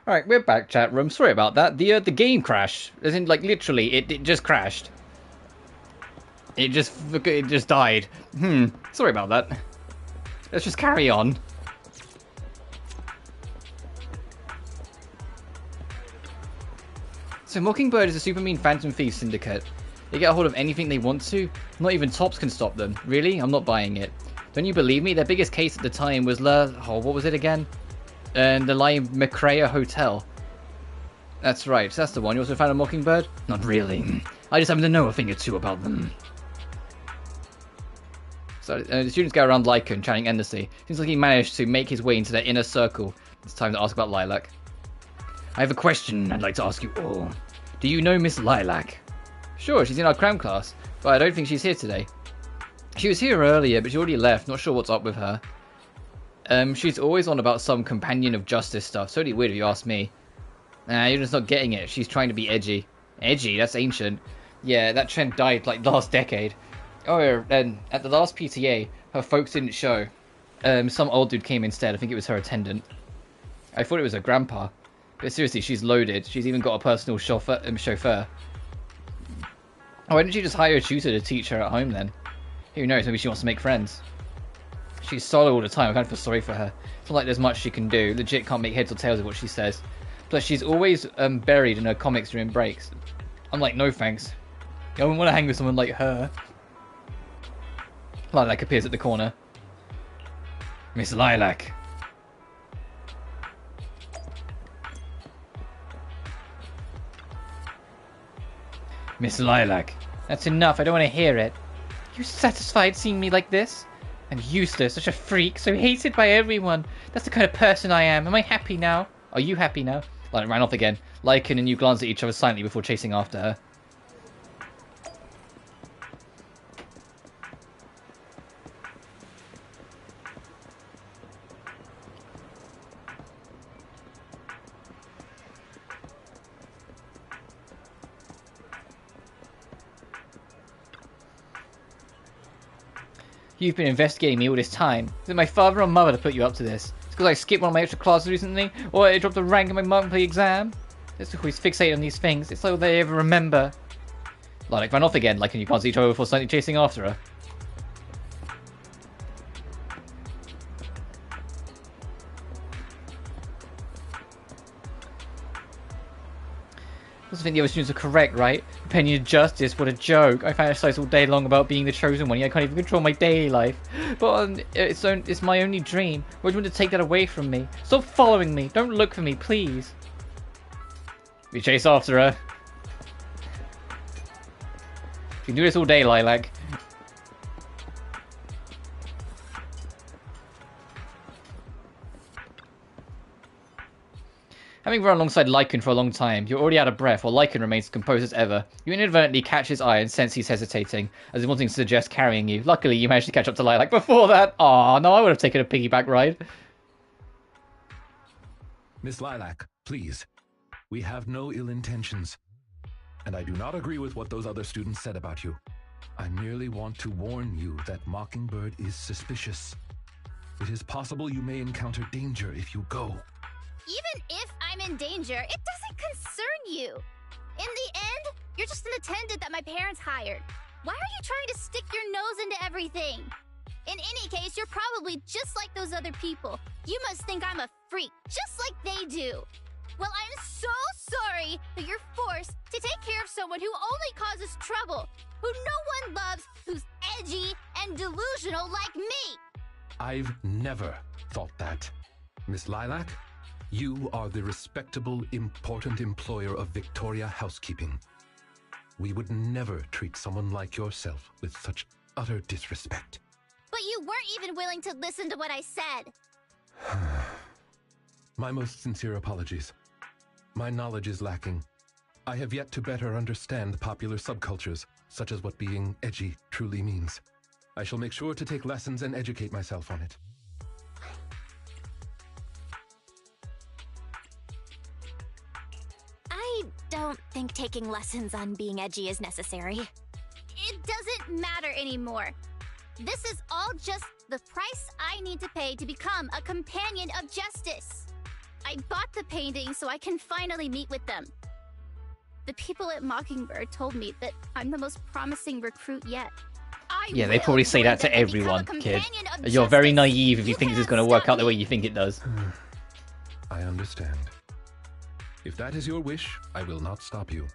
Alright, we're back, chat room. Sorry about that. The game crashed. As in, like, literally, it just crashed. It just died. Sorry about that. Let's just carry on. So Mockingbird is a super mean Phantom Thief syndicate. They get a hold of anything they want to. Not even Tops can stop them. Really? I'm not buying it. Don't you believe me? Their biggest case at the time was what was it again? And the Macrea Hotel. That's right. That's the one. You also found a Mockingbird? Not really. I just happen to know a thing or two about them. So the students go around Lycaon, chatting endlessly. Seems like he managed to make his way into their inner circle. It's time to ask about Lilac. I have a question I'd like to ask you all. Do you know Miss Lilac? Sure, she's in our cram class, but I don't think she's here today. She was here earlier, but she already left. Not sure what's up with her. She's always on about some companion of justice stuff. Totally weird if you ask me. Nah, you're just not getting it. She's trying to be edgy. Edgy? That's ancient. Yeah, that trend died like last decade. Oh, and at the last PTA, her folks didn't show. Some old dude came instead. I think it was her attendant. I thought it was her grandpa. But seriously, she's loaded. She's even got a personal chauffeur. Why didn't she just hire a tutor to teach her at home then? Who knows, maybe she wants to make friends. She's solid all the time, I kind of feel sorry for her. It's not like there's much she can do. Legit can't make heads or tails of what she says. Plus, she's always buried in her comics during breaks. I'm like, no thanks. I wouldn't want to hang with someone like her. Lilac appears at the corner. Miss Lilac. Miss Lilac. That's enough, I don't want to hear it. You satisfied seeing me like this? I'm useless, such a freak, so hated by everyone. That's the kind of person I am. Am I happy now? Are you happy now? Lilac ran off again. Lycaon and you glanced at each other silently before chasing after her. You've been investigating me all this time. Is it my father or mother to put you up to this? It's because I skipped one of my extra classes recently, or I dropped a rank in my monthly exam? They're always fixated on these things. It's like all they ever remember. Lilac ran off again, like you can't see each other before slightly chasing after her. I think the other students are correct, right? Opinion of justice, what a joke. I fantasize all day long about being the chosen one, yet I can't even control my daily life. But it's my only dream. Why do you want to take that away from me? Stop following me. Don't look for me, please. We chase after her. You can do this all day, Lilac. Having run alongside Lycaon for a long time, you're already out of breath, while Lycaon remains composed as ever. You inadvertently catch his eye and sense he's hesitating, as if wanting to suggest carrying you. Luckily, you managed to catch up to Lilac before that. Aw, no, I would have taken a piggyback ride. Miss Lilac, please. We have no ill intentions. And I do not agree with what those other students said about you. I merely want to warn you that Mockingbird is suspicious. It is possible you may encounter danger if you go. Even if I'm in danger, it doesn't concern you. In the end, you're just an attendant that my parents hired. Why are you trying to stick your nose into everything? In any case, you're probably just like those other people. You must think I'm a freak, just like they do. Well, I'm so sorry that you're forced to take care of someone who only causes trouble, who no one loves, who's edgy and delusional like me. I've never thought that. Miss Lilac, you are the respectable, important employer of Victoria Housekeeping. We would never treat someone like yourself with such utter disrespect. But you weren't even willing to listen to what I said. My most sincere apologies. My knowledge is lacking. I have yet to better understand popular subcultures, such as what being edgy truly means. I shall make sure to take lessons and educate myself on it. I don't think taking lessons on being edgy is necessary. It doesn't matter anymore. This is all just the price I need to pay to become a companion of justice. I bought the painting so I can finally meet with them. The people at Mockingbird told me that I'm the most promising recruit yet. Yeah, they probably say that to everyone, kid. You're very naive if you think this is going to work out the way you think it does. I understand. If that is your wish, I will not stop you.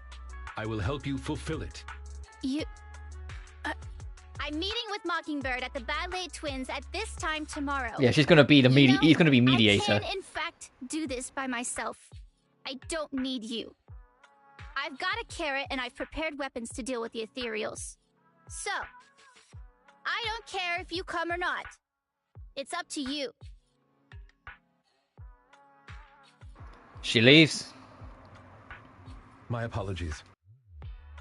I will help you fulfill it. I'm meeting with Mockingbird at the Ballet Twins at this time tomorrow. Yeah, she's going to be the he's going to be mediator. I can, in fact, do this by myself. I don't need you. I've got a carrot and I've prepared weapons to deal with the ethereals. So, I don't care if you come or not. It's up to you. She leaves. My apologies.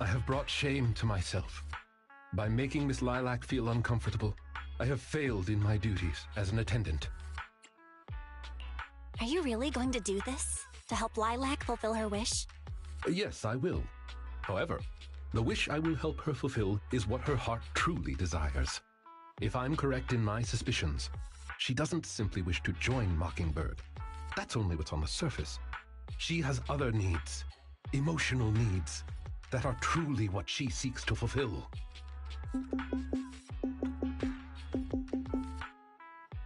I have brought shame to myself. By making Miss Lilac feel uncomfortable, I have failed in my duties as an attendant. Are you really going to do this? To help Lilac fulfill her wish? Yes, I will. However, the wish I will help her fulfill is what her heart truly desires. If I'm correct in my suspicions, she doesn't simply wish to join Mockingbird. That's only what's on the surface. She has other needs, emotional needs, that are truly what she seeks to fulfill.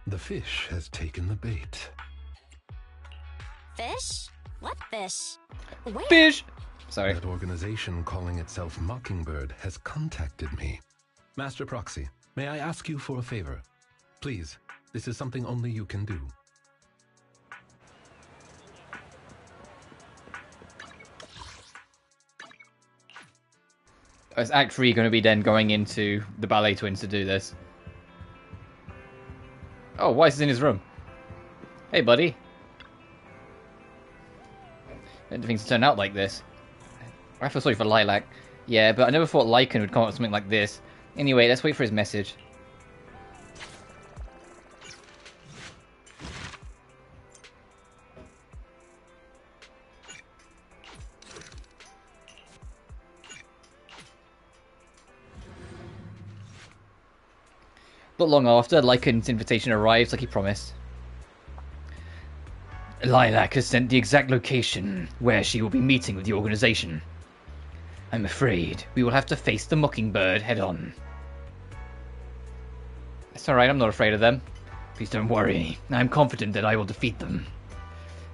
The fish has taken the bait. Fish? What fish? Where? Fish! Sorry. That organization calling itself Mockingbird has contacted me. Master Proxy, may I ask you for a favor? Please, this is something only you can do. Is Act 3 going to be then going into the Ballet Twins to do this? Oh, Weiss is in his room. Hey, buddy. I didn't think to turn out like this. I feel sorry for Lilac. Yeah, but I never thought Lycaon would come up with something like this. Anyway, let's wait for his message. Not long after, Lycaon's invitation arrives like he promised. Lilac has sent the exact location where she will be meeting with the organization. I'm afraid we will have to face the Mockingbird head-on. It's alright, I'm not afraid of them. Please don't worry, I'm confident that I will defeat them.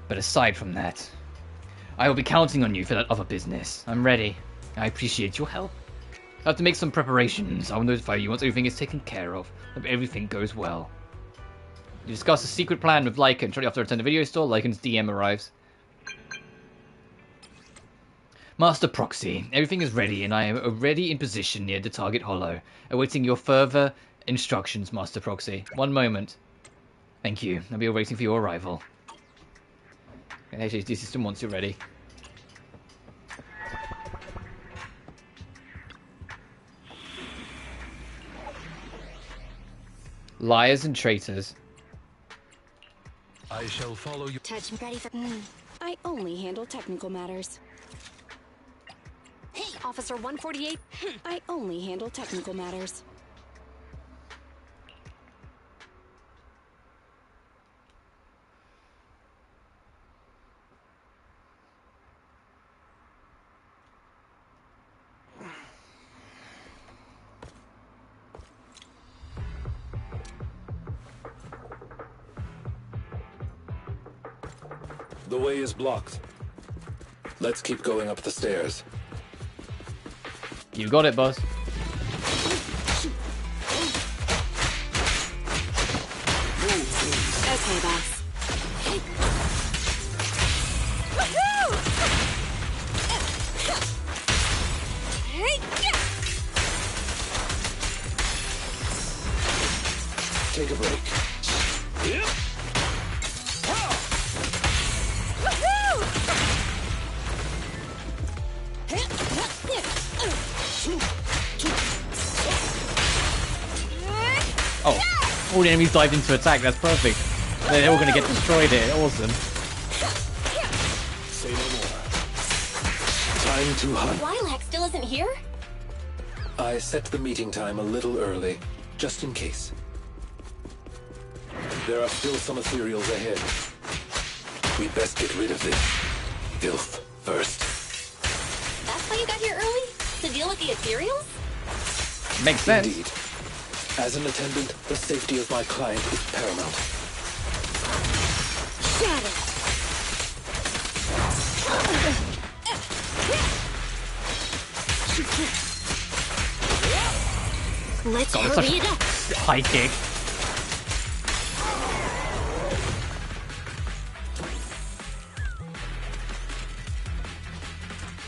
But aside from that, I will be counting on you for that other business. I'm ready. I appreciate your help. I have to make some preparations. I will notify you once everything is taken care of. Hope everything goes well. You discuss a secret plan with Lycaon. Shortly after return to the video store, Lycaon's DM arrives. Master Proxy, everything is ready and I am already in position near the target hollow. Awaiting your further instructions, Master Proxy. One moment. Thank you. I'll be waiting for your arrival. HHD system once you're ready. Liars and traitors. I shall follow you. Touch ready for. I only handle technical matters. Hey, Officer 148. I only handle technical matters. The way is blocked. Let's keep going up the stairs. You got it, boss. Okay, boss. Take a break. Oh, all the enemies dived into attack. That's perfect. They're all going to get destroyed here. Awesome. Say no more. Time to hunt. Lilac still isn't here? I set the meeting time a little early, just in case. There are still some ethereals ahead. We'd best get rid of this filth first. That's why you got here early? To deal with the ethereals? Makes sense. Indeed. As an attendant, the safety of my client is paramount. Shatter! Let's God, hurry such it up! high kick.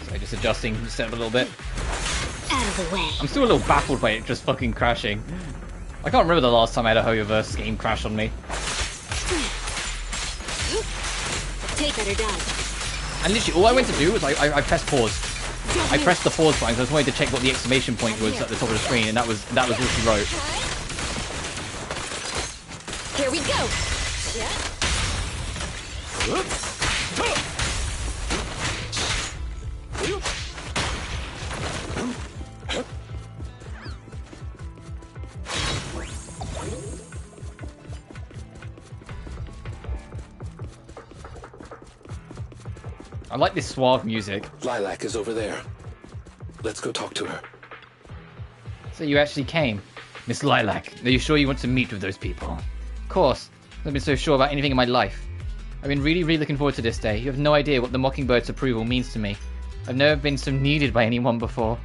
So just adjusting the setup a little bit. Out of the way. I'm still a little baffled by it just fucking crashing. I can't remember the last time I had a Hoyoverse game crash on me. Take that or die. And literally, all I went to do was I pressed pause. I pressed the pause button because I was wanting to check what the exclamation point was at the top of the screen, and that was all she wrote. Here we go. I like this suave music. Lilac is over there. Let's go talk to her. So you actually came. Miss Lilac, are you sure you want to meet with those people? Of course. I've never been so sure about anything in my life. I've been really looking forward to this day. You have no idea what the Mockingbird's approval means to me. I've never been so needed by anyone before.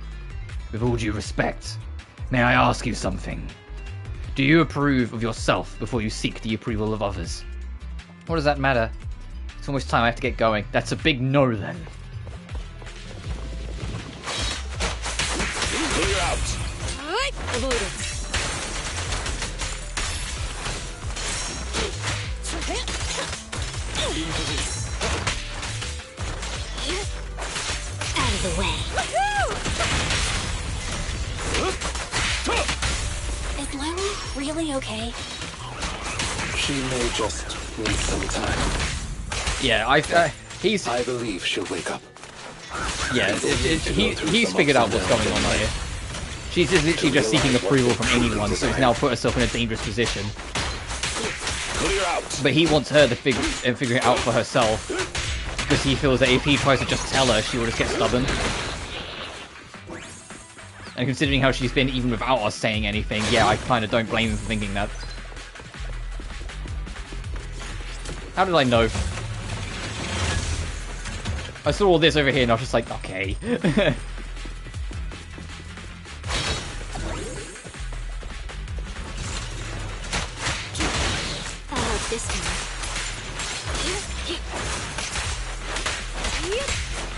With all due respect, may I ask you something? Do you approve of yourself before you seek the approval of others? What does that matter? It's almost time I have to get going. That's a big no then. Clear out! Avoidance. Out of the way. Is Lila really okay? She may just need some time. Yeah, he's... I believe she'll wake up. Yeah, he's figured out what's going on here. She's just literally just seeking approval from anyone, so he's now put herself in a dangerous position. Clear out! But he wants her to figure it out for herself, because he feels that if he tries to just tell her, she will just get stubborn. And considering how she's been even without us saying anything, yeah, I kind of don't blame him for thinking that. How did I know? I saw all this over here and I was just like, okay. This time.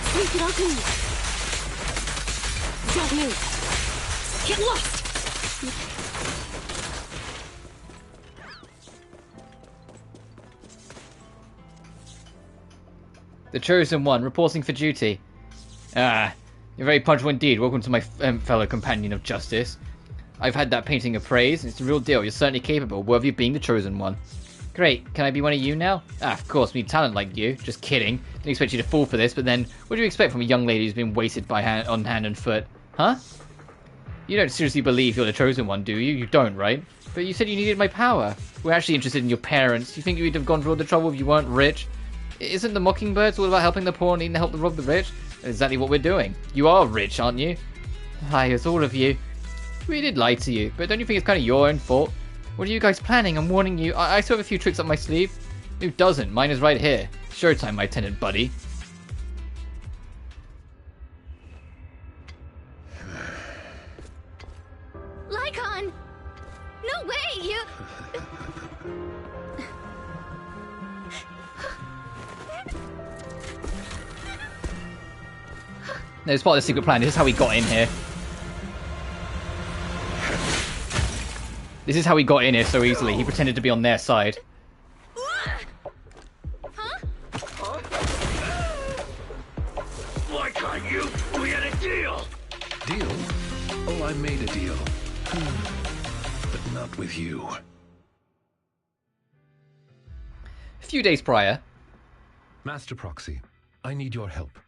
Sneak it up in. Don't move. Get lost. The Chosen One, reporting for duty. Ah, you're very punctual indeed. Welcome to my fellow companion of justice. I've had that painting appraised, and it's the real deal. You're certainly capable, worthy of being the Chosen One. Great, can I be one of you now? Ah, of course, we need talent like you. Just kidding. Didn't expect you to fall for this, but then, what do you expect from a young lady who's been wasted by on hand and foot? Huh? You don't seriously believe you're the Chosen One, do you? You don't, right? But you said you needed my power. We're actually interested in your parents. You think you'd have gone through all the trouble if you weren't rich? Isn't the Mockingbirds all about helping the poor and needing to help the rob the rich? That's exactly what we're doing. You are rich, aren't you? Liars, all of you. We did lie to you, but don't you think it's kind of your own fault? What are you guys planning? I'm warning you. I still have a few tricks up my sleeve. Who doesn't? Mine is right here. Showtime, my tenant buddy. Lycaon! No way! You... No, it's part of the secret plan. This is how we got in here. This is how he got in here so easily. He pretended to be on their side. Huh? Why can't you? We had a deal! Deal? Oh, I made a deal. But not with you. A few days prior. Master Proxy, I need your help.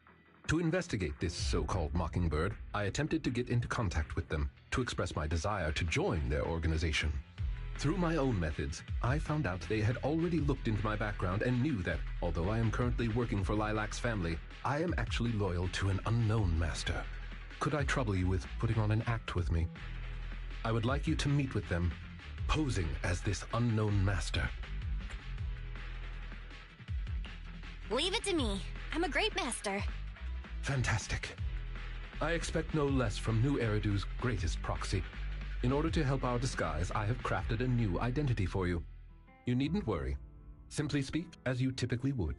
To investigate this so-called Mockingbird, I attempted to get into contact with them to express my desire to join their organization. Through my own methods, I found out they had already looked into my background and knew that, although I am currently working for Lilac's family, I am actually loyal to an unknown master. Could I trouble you with putting on an act with me? I would like you to meet with them, posing as this unknown master. Leave it to me. I'm a great master. Fantastic. I expect no less from New Eridu's greatest proxy. In order to help our disguise, I have crafted a new identity for you. You needn't worry. Simply speak as you typically would.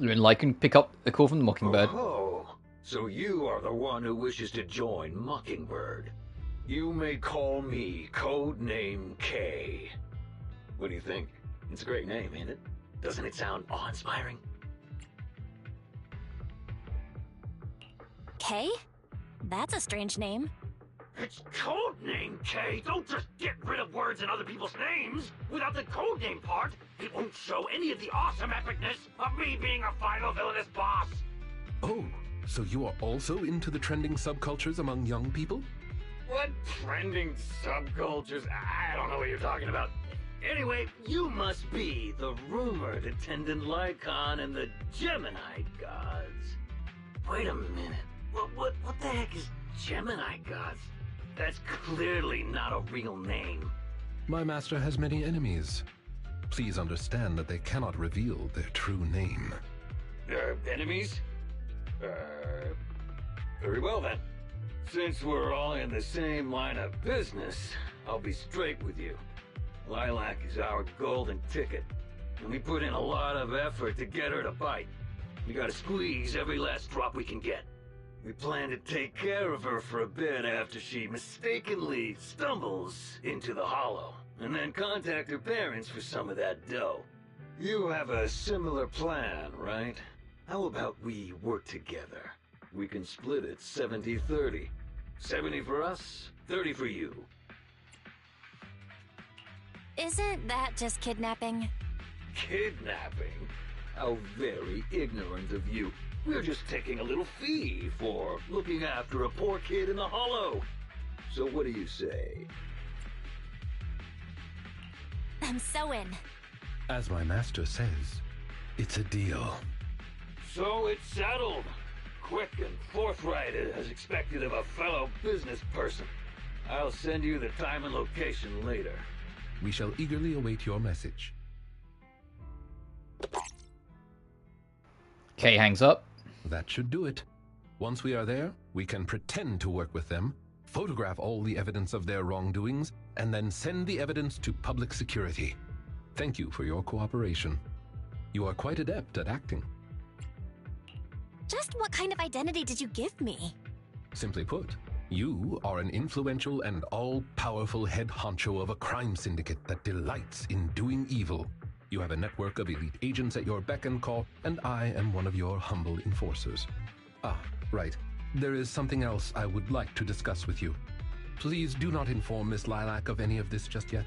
And Lycaon pick up the call from the Mockingbird. Oh, so you are the one who wishes to join Mockingbird. You may call me Codename K. What do you think? It's a great name, ain't it? Doesn't it sound awe-inspiring? K? That's a strange name. It's Codename K! Don't just get rid of words in other people's names! Without the codename part, it won't show any of the awesome epicness of me being a final villainous boss! Oh, so you are also into the trending subcultures among young people? What trending subcultures? I don't know what you're talking about. Anyway, you must be the rumored attendant Lycaon and the Gemini gods. Wait a minute. What the heck is Gemini gods? That's clearly not a real name. My master has many enemies. Please understand that they cannot reveal their true name. Enemies? Very well then. Since we're all in the same line of business, I'll be straight with you. Lilac is our golden ticket, and we put in a lot of effort to get her to bite. We gotta squeeze every last drop we can get. We plan to take care of her for a bit after she mistakenly stumbles into the Hollow, and then contact her parents for some of that dough. You have a similar plan, right? How about we work together? We can split it 70-30. 70 for us, 30 for you. Isn't that just kidnapping? Kidnapping? How very ignorant of you. We're just taking a little fee for looking after a poor kid in the Hollow. So what do you say? I'm so in. As my master says, it's a deal. So it's settled. Quick and forthright as expected of a fellow business person. I'll send you the time and location later. We shall eagerly await your message. Kay hangs up. That should do it. Once we are there, we can pretend to work with them, photograph all the evidence of their wrongdoings, and then send the evidence to public security. Thank you for your cooperation. You are quite adept at acting. Just what kind of identity did you give me? Simply put, you are an influential and all-powerful head honcho of a crime syndicate that delights in doing evil. You have a network of elite agents at your beck and call, and I am one of your humble enforcers. Ah, right. There is something else I would like to discuss with you. Please do not inform Miss Lilac of any of this just yet.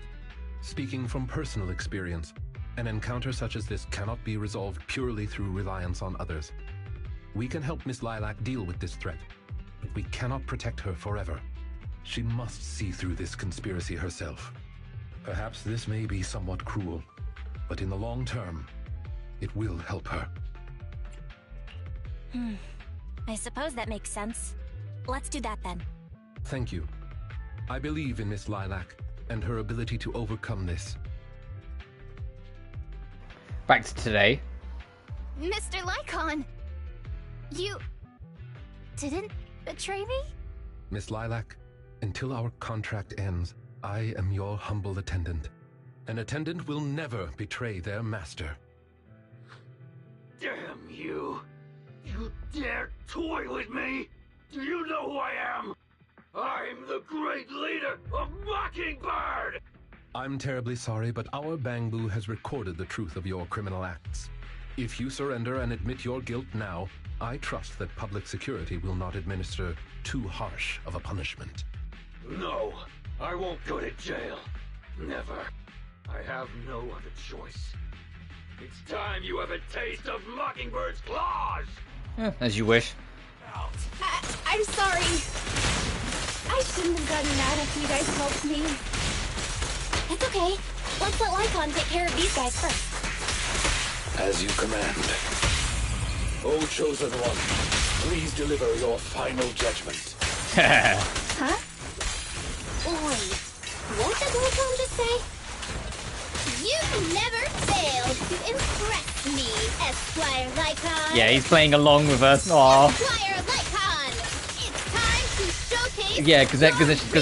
Speaking from personal experience, an encounter such as this cannot be resolved purely through reliance on others. We can help Miss Lilac deal with this threat, but we cannot protect her forever. She must see through this conspiracy herself. Perhaps this may be somewhat cruel, but in the long term, it will help her. I suppose that makes sense. Let's do that then. Thank you. I believe in Miss Lilac and her ability to overcome this. Back to today. Mr. Lycaon! You didn't betray me? Miss Lilac, until our contract ends, I am your humble attendant. An attendant will never betray their master. Damn you! You dare toy with me? Do you know who I am? I'm the great leader of Mockingbird! I'm terribly sorry, but our Bangbu has recorded the truth of your criminal acts. If you surrender and admit your guilt now, I trust that public security will not administer too harsh of a punishment. No, I won't go to jail. Never. I have no other choice. It's time you have a taste of Mockingbird's claws! As you wish. I'm sorry. I shouldn't have gotten mad after you guys helped me. It's okay. Let's let Lycaon take care of these guys first. As you command. O chosen one, please deliver your final judgment. Huh? Wait, what did Lycaon just say? You've never failed to impress me, Esquire Lycaon. Yeah, he's playing along with us. Aww. Esquire Lycaon, it's time to showcase. Yeah, because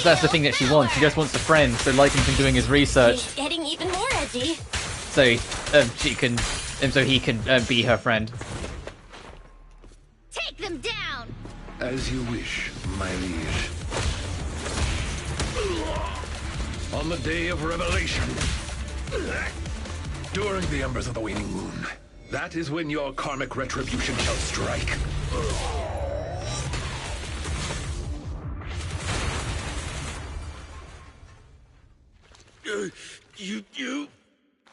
that's the thing that she wants. She just wants a friend. So Lycan's been doing his research, He's getting even more edgy. so she can, so he can be her friend. Take them down. As you wish, my liege. On the day of revelation, during the embers of the waning moon, that is when your karmic retribution shall strike.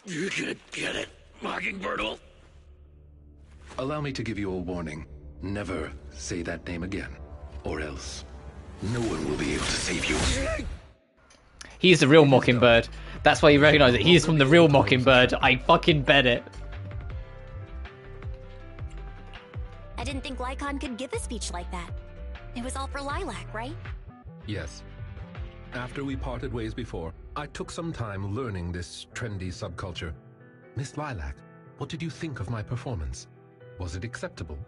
You can't get it, Mockingbird. Allow me to give you a warning. Never say that name again, or else no one will be able to save you. He's the real Mockingbird. That's why you recognize it. He's from the real Mockingbird. I fucking bet it. I didn't think Lycaon could give a speech like that. It was all for Lilac, right? Yes. After we parted ways before, I took some time learning this trendy subculture. Miss Lilac, what did you think of my performance? Was it acceptable?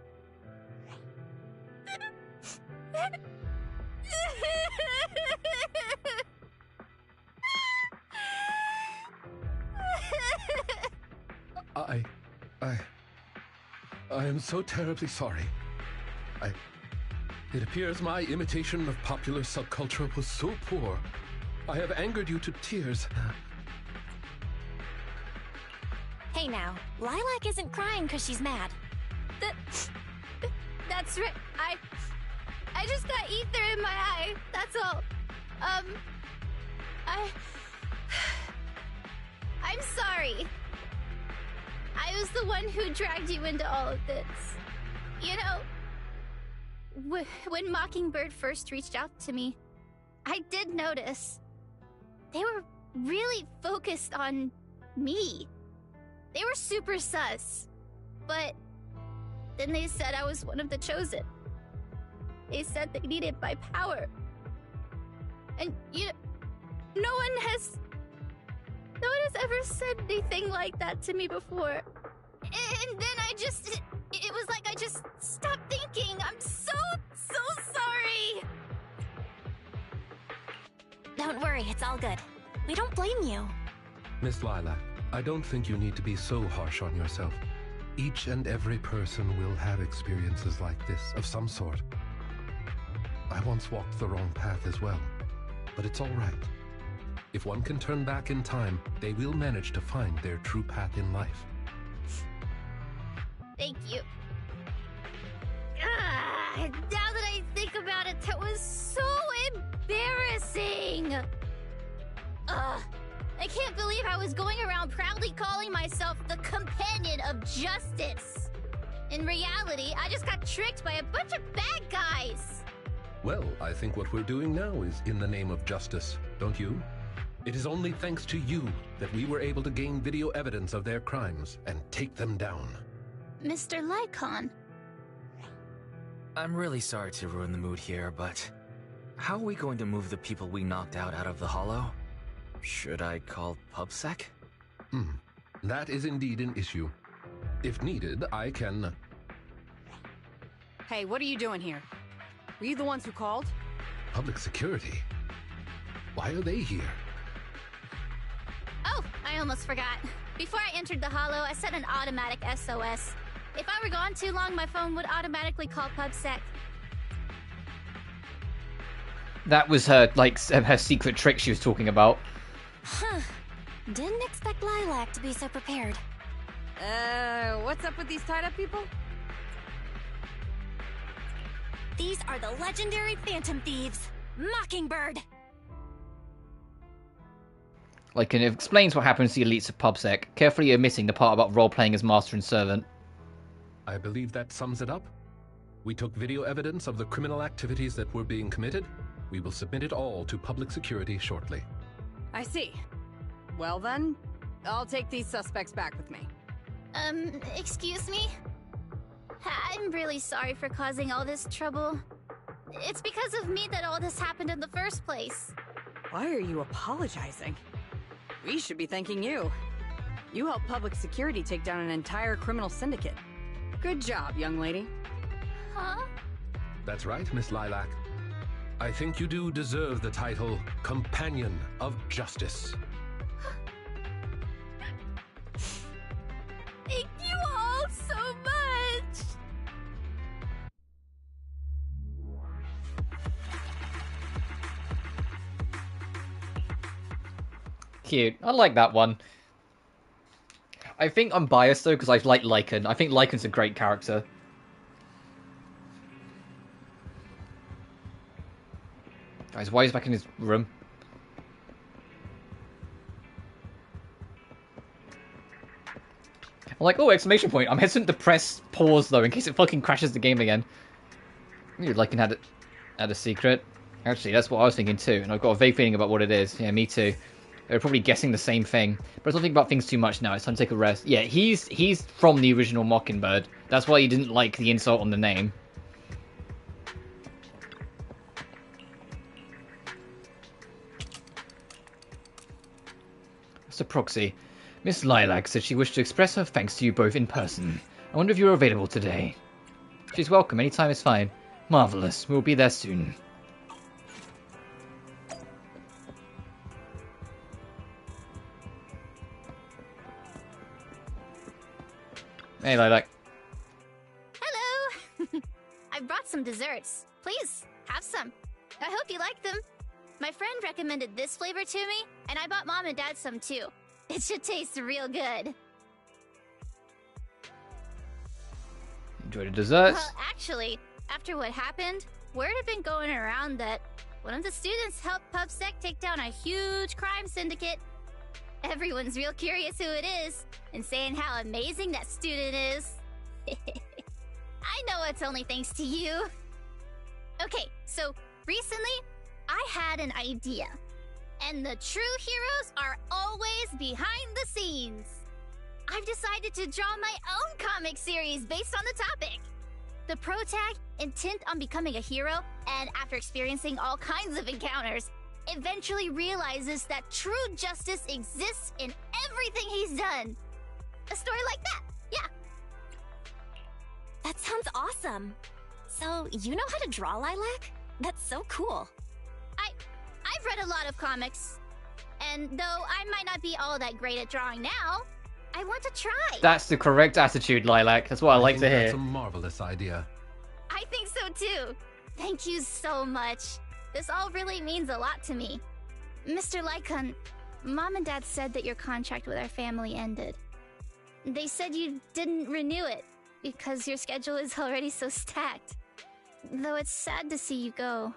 I am so terribly sorry. It appears my imitation of popular subculture was so poor. I have angered you to tears. Hey now, Lilac isn't crying because she's mad. That's right. I just got ether in my eye. That's all. I'm sorry. I was the one who dragged you into all of this. You know, when Mockingbird first reached out to me, I did notice they were really focused on me. They were super sus. But then they said I was one of the chosen. They said they needed my power. And no one has ever said anything like that to me before. And then it was like I just stopped thinking. I'm so sorry. Don't worry, it's all good. We don't blame you. Miss Lilac, I don't think you need to be so harsh on yourself. Each and every person will have experiences like this, of some sort. I once walked the wrong path as well, but it's all right. If one can turn back in time, they will manage to find their true path in life. Thank you. Now that I think about it, that was so embarrassing. I can't believe I was going around proudly calling myself the companion of justice. In reality, I just got tricked by a bunch of bad guys. Well, I think what we're doing now is in the name of justice, don't you? It is only thanks to you that we were able to gain video evidence of their crimes and take them down. Mr. Lycaon. I'm really sorry to ruin the mood here, but how are we going to move the people we knocked out of the hollow? Should I call PubSec? That is indeed an issue. If needed, I can... Hey, what are you doing here? Were you the ones who called? Public security? Why are they here? Oh, I almost forgot. Before I entered the hollow, I set an automatic SOS. If I were gone too long, my phone would automatically call PubSec. That was her, like, her secret trick she was talking about. Huh. Didn't expect Lilac to be so prepared. What's up with these tied-up people? These are the legendary Phantom Thieves, Mockingbird. Like, and it explains what happens to the elites of PubSec, carefully omitting the part about role-playing as master and servant. I believe that sums it up. We took video evidence of the criminal activities that were being committed. We will submit it all to public security shortly. I see. Well then, I'll take these suspects back with me. Excuse me? I'm really sorry for causing all this trouble. It's because of me that all this happened in the first place. Why are you apologizing? We should be thanking you. You helped public security take down an entire criminal syndicate. Good job, young lady. Huh? That's right, Miss Lilac. I think you do deserve the title Companion of Justice. Thank you all so much! Cute. I like that one. I think I'm biased though because I like Lycaon. I think Lycaon's a great character. Guys, why is he back in his room? I'm like, oh, exclamation point. I'm hesitant to press pause though in case it fucking crashes the game again. Maybe Lycaon had a secret. Actually, that's what I was thinking too, and I've got a vague feeling about what it is. Yeah, me too. They're probably guessing the same thing. But don't think about things too much now. It's time to take a rest. Yeah, he's from the original Mockingbird. That's why he didn't like the insult on the name. Mr. Proxy, Miss Lilac said she wished to express her thanks to you both in person. I wonder if you're available today. She's welcome. Any time is fine. Marvelous. We'll be there soon. Hey, Lilac. Hello! I brought some desserts. Please, have some. I hope you like them. My friend recommended this flavor to me, and I bought Mom and Dad some too. It should taste real good. Enjoy the desserts. Well, actually, after what happened, word had been going around that one of the students helped PubSec take down a huge crime syndicate. Everyone's real curious who it is, and saying how amazing that student is. I know it's only thanks to you. Okay, so recently, I had an idea. And the true heroes are always behind the scenes. I've decided to draw my own comic series based on the topic. The protag, intent on becoming a hero, and after experiencing all kinds of encounters, eventually realizes that true justice exists in everything he's done. A story like that, yeah. That sounds awesome. So, you know how to draw, Lilac? That's so cool. I've read a lot of comics. And though I might not be all that great at drawing now, I want to try. That's the correct attitude, Lilac. That's what I like to hear. That's a marvelous idea. I think so too. Thank you so much. This all really means a lot to me. Mr. Lycaon, Mom and Dad said that your contract with our family ended. They said you didn't renew it because your schedule is already so stacked. Though it's sad to see you go.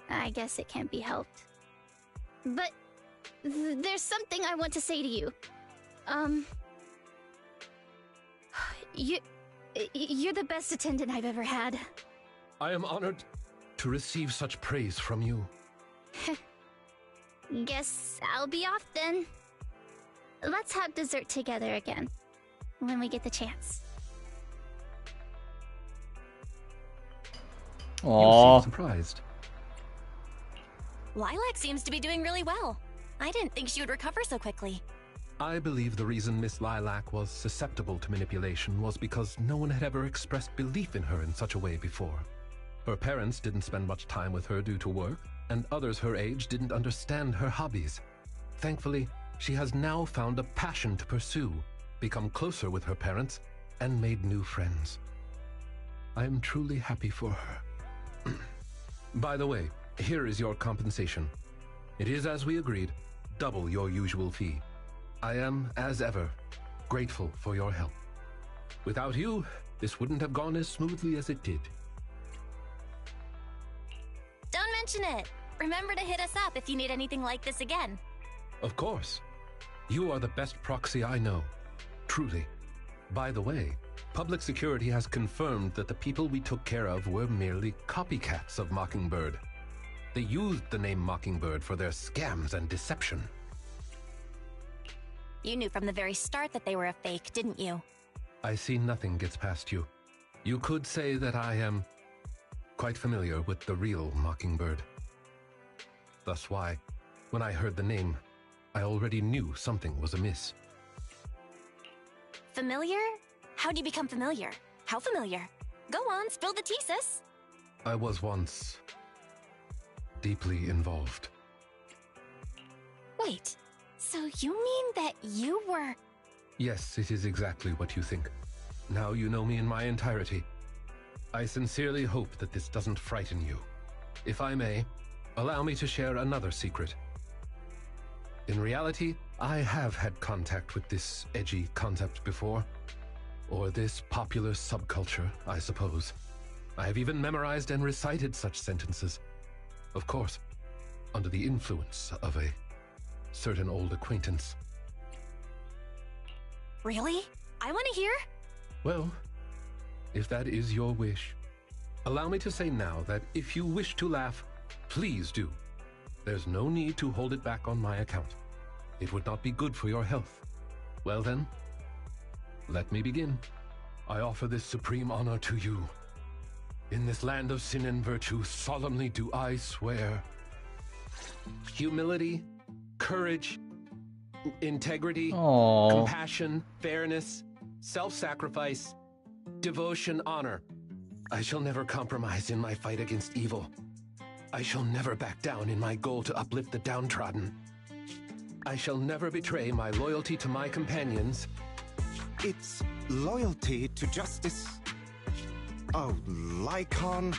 I guess it can't be helped. But there's something I want to say to you. You're the best attendant I've ever had. I am honored to receive such praise from you. Guess I'll be off then. Let's have dessert together again, when we get the chance. Aww. You seem surprised. Lilac seems to be doing really well. I didn't think she would recover so quickly. I believe the reason Miss Lilac was susceptible to manipulation was because no one had ever expressed belief in her in such a way before. Her parents didn't spend much time with her due to work, and others her age didn't understand her hobbies. Thankfully, she has now found a passion to pursue, become closer with her parents, and made new friends. I am truly happy for her. By the way, here is your compensation. It is, as we agreed, double your usual fee. I am, as ever, grateful for your help. Without you, this wouldn't have gone as smoothly as it did. Don't mention it. Remember to hit us up if you need anything like this again. Of course. You are the best proxy I know. Truly. By the way, public security has confirmed that the people we took care of were merely copycats of Mockingbird. They used the name Mockingbird for their scams and deception. You knew from the very start that they were a fake, didn't you? I see nothing gets past you. You could say that I am quite familiar with the real Mockingbird. Thus why, when I heard the name, I already knew something was amiss. Familiar? How'd you become familiar? How familiar? Go on, spill the tea, sis. I was once deeply involved. Wait, so you mean that you were... Yes, it is exactly what you think. Now you know me in my entirety. I sincerely hope that this doesn't frighten you. If I may, allow me to share another secret. In reality, I have had contact with this edgy concept before. Or this popular subculture, I suppose. I have even memorized and recited such sentences. Of course, under the influence of a certain old acquaintance. Really? I want to hear? Well, if that is your wish, allow me to say now that if you wish to laugh, please do. There's no need to hold it back on my account. It would not be good for your health. Well then, let me begin. I offer this supreme honor to you. In this land of sin and virtue, solemnly do I swear. Humility, courage, integrity, Aww. compassion, fairness, self-sacrifice, devotion, honor. I shall never compromise in my fight against evil. I shall never back down in my goal to uplift the downtrodden. I shall never betray my loyalty to my companions. It's loyalty to justice. Oh, Lycaon,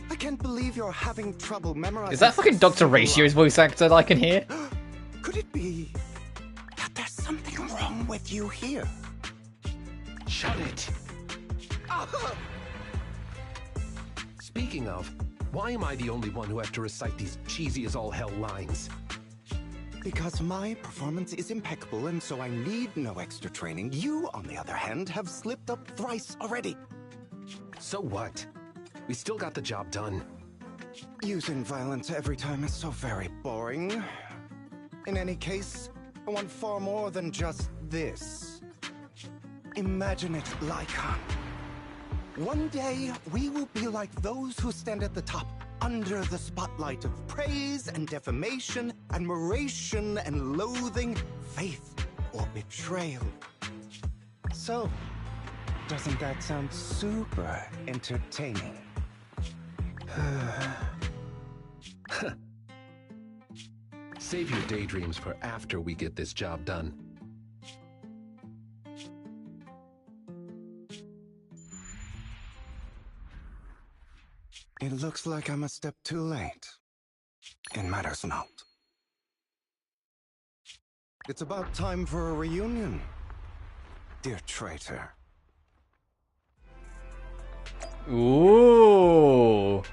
I can't believe you're having trouble memorizing. Is that fucking Dr. Ratio's voice actor that I can hear? Could it be that there's something wrong with you here? Shut it! Speaking of, why am I the only one who has to recite these cheesy as all hell lines? Because my performance is impeccable, and so I need no extra training. You, on the other hand, have slipped up thrice already. So what? We still got the job done. Using violence every time is so very boring. In any case, I want far more than just this. Imagine it, Lycaon. One day, we will be like those who stand at the top, under the spotlight of praise and defamation, admiration and loathing, faith or betrayal. So, doesn't that sound super entertaining? Save your daydreams for after we get this job done. It looks like I'm a step too late. It matters not. It's about time for a reunion, dear traitor. Ooh.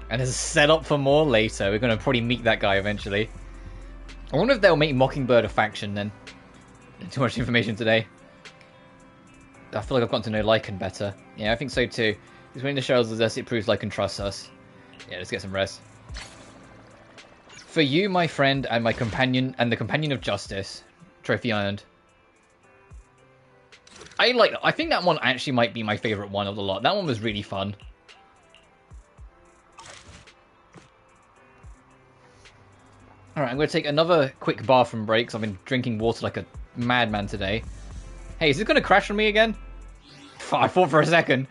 And as a setup for more later, we're going to probably meet that guy eventually. I wonder if they'll make Mockingbird a faction then. Too much information today. I feel like I've gotten to know Lycan better. Yeah, I think so too. Because when the show does this, it proves Lycan trusts us. Yeah, let's get some rest. For you, my friend, and my companion, and the companion of justice, trophy earned. I think that one actually might be my favorite one of the lot. That one was really fun. Alright, I'm going to take another quick bathroom break because I've been drinking water like a madman today. Hey, is this going to crash on me again? I thought for a second.